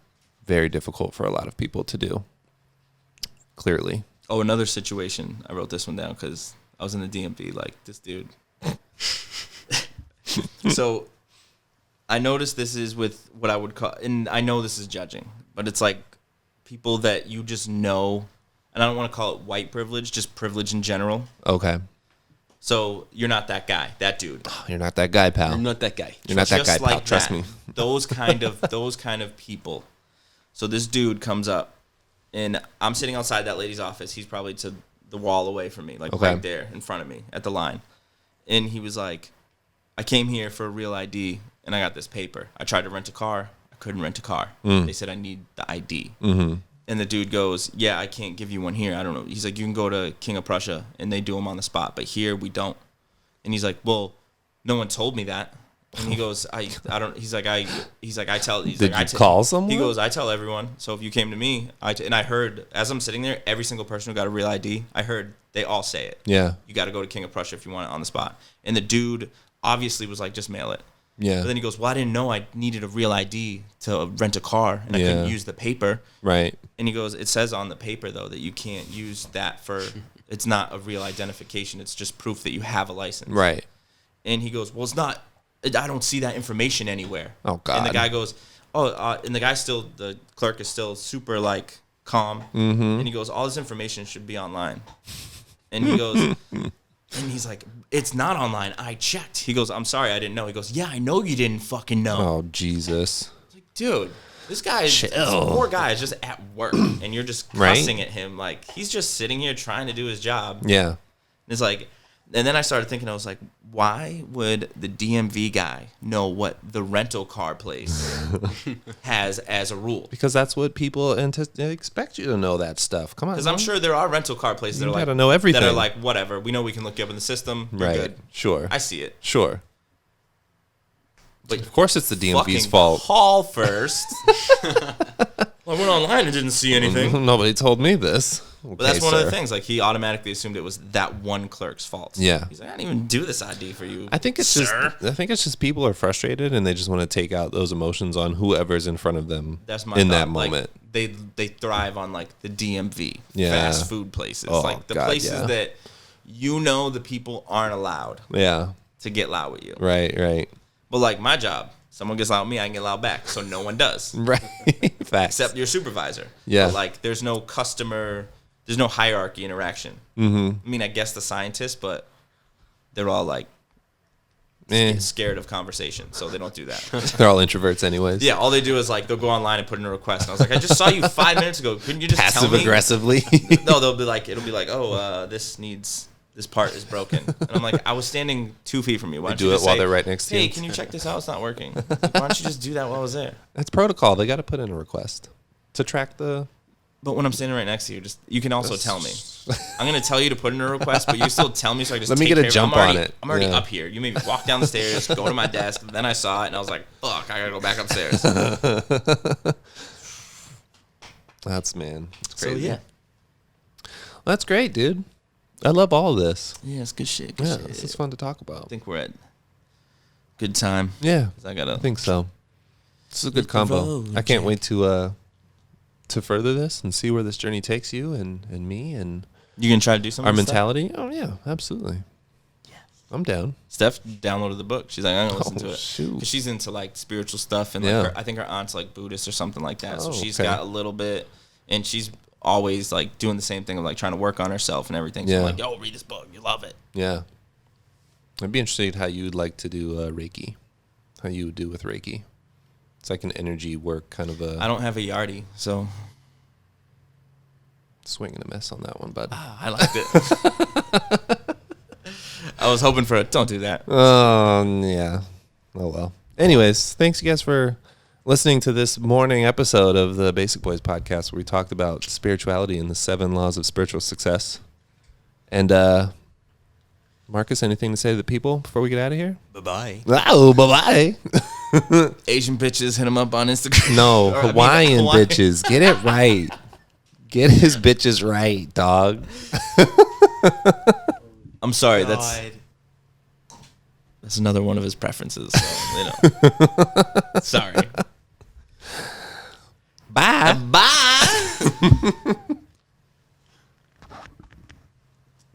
very difficult for a lot of people to do. Clearly. Oh, another situation. I wrote this one down because I was in the DMV, like this dude. So I noticed this is with what I would call, and I know this is judging, but it's like people that you just know, and I don't want to call it white privilege, just privilege in general. Okay. So you're not that guy, that dude. You're not that guy, pal. I'm not that guy. You're not that guy, Just pal. like Trust that. me. Those kind of people. So this dude comes up, and I'm sitting outside that lady's office. He's probably to the wall away from me, like Okay. right there in front of me at the line. And he was like, I came here for a real ID, and I got this paper. I tried to rent a car. I couldn't rent a car. They said I need the ID. Mm-hmm. And the dude goes, yeah, I can't give you one here. I don't know. He's like, you can go to King of Prussia, and they do them on the spot. But here, we don't. And he's like, well, no one told me that. And he goes, I don't. He's like, I tell. He's Did like, you call someone? He goes, I tell everyone. So if you came to me, and I heard as I'm sitting there, every single person who got a real ID, I heard they all say it. Yeah. You got to go to King of Prussia if you want it on the spot. And the dude obviously was like, just mail it. Yeah. But then he goes, well, I didn't know I needed a real ID to rent a car, and I Yeah. couldn't use the paper. Right. And he goes, it says on the paper, though, that you can't use that for, it's not a real identification. It's just proof that you have a license. Right. And he goes, well, it's not, I don't see that information anywhere. Oh, God. And the guy goes, and the guy still, the clerk is still super, like, calm. Mm-hmm. And he goes, all this information should be online. And he goes, and he's like, it's not online. I checked. He goes, I'm sorry, I didn't know. He goes, yeah, I know you didn't fucking know. Oh, Jesus. Like, dude, this guy is, this poor guy is just at work, and you're just Right? cussing at him. Like, he's just sitting here trying to do his job. Yeah. And it's like, and then I started thinking, I was like, why would the DMV guy know what the rental car place has as a rule? Because that's what people expect you to know that stuff. Come on. Because I'm sure there are rental car places that You are like, gotta know everything. that are like, whatever, we know we can look you up in the system. You're Right. good. Sure. I see it. Sure. But Of course it's the DMV's fucking fault. call first. Well, I went online and didn't see anything. Nobody told me this. But that's Okay, one of sir. the things. Like, he automatically assumed it was that one clerk's fault. Yeah. He's like, I didn't even do this ID for you. I think it's sir. just people are frustrated and they just want to take out those emotions on whoever's in front of them That's my in thought. that Like, moment. they thrive on like the DMV, Yeah. fast food places, Oh, like the God, places yeah. that the people aren't allowed Yeah. to get loud with you. Right, right. But like my job, someone gets loud with me, I can get loud back. So no one does, Right. Facts. except your supervisor. Yeah. But like there's no hierarchy interaction. Mm-hmm. I mean, I guess the scientists, but they're all like Eh, scared of conversation, so they don't do that. they're all introverts anyways. Yeah, all they do is like they'll go online and put in a request. And I was like, I just saw you 5 minutes ago. Couldn't you just tell Passive me? aggressively. No, it'll be like, oh, this part is broken. And I'm like, I was standing 2 feet from you. Why They don't do you it just while say, they're right next to hey, you. can you check this out? It's not working. Like, why don't you just do that while I was there? That's protocol. They got to put in a request to track the. But when I'm standing right next to you, you can also tell me. I'm gonna tell you to put in a request, but you still tell me so I just Let me take get a care of jump I'm already, on it. I'm already Yeah. up here. You made me walk down the stairs, go to my desk. Then I saw it and I was like, fuck, I gotta go back upstairs. That's man. It's So crazy. yeah, Well, that's great, dude. I love all of this. yeah, it's good shit. Good Yeah, shit. this is fun to talk about. I think we're at good time. Yeah, 'Cause I gotta. I think so. This is a good Hit the combo. road, I can't wait to further this and see where this journey takes you and me and You gonna try to do something? our with Steph? mentality. Oh yeah, absolutely. Yes. I'm down. Steph downloaded the book. She's like, I'm gonna listen to it. Shoot. 'Cause she's into like spiritual stuff and like Yeah. I think her aunt's like Buddhist or something like that. So Oh, she's okay. got a little bit, and she's always like doing the same thing of like trying to work on herself and everything. So Yeah. I'm like, yo, read this book. You love it. Yeah. I'd be interested how you'd like to do Reiki. How you would do with Reiki. It's like an energy work kind of I a don't have a yardie, so swing and a miss on that one, bud. I liked it. I was hoping for it. Don't do that. Yeah. Oh well. Anyways, thanks you guys for listening to this morning episode of the Basic Boyz podcast where we talked about spirituality and the 7 laws of spiritual success. And Marcus, anything to say to the people before we get out of here? Bye-bye. Oh, bye-bye. Asian bitches, hit him up on Instagram. No, Or, I mean, Hawaiian Hawaiian. bitches. Get it right. Get his bitches right, dog. I'm sorry, that's another one of his preferences. So, you know. Sorry. Bye. Bye.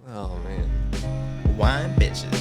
Oh, man. Hawaiian bitches.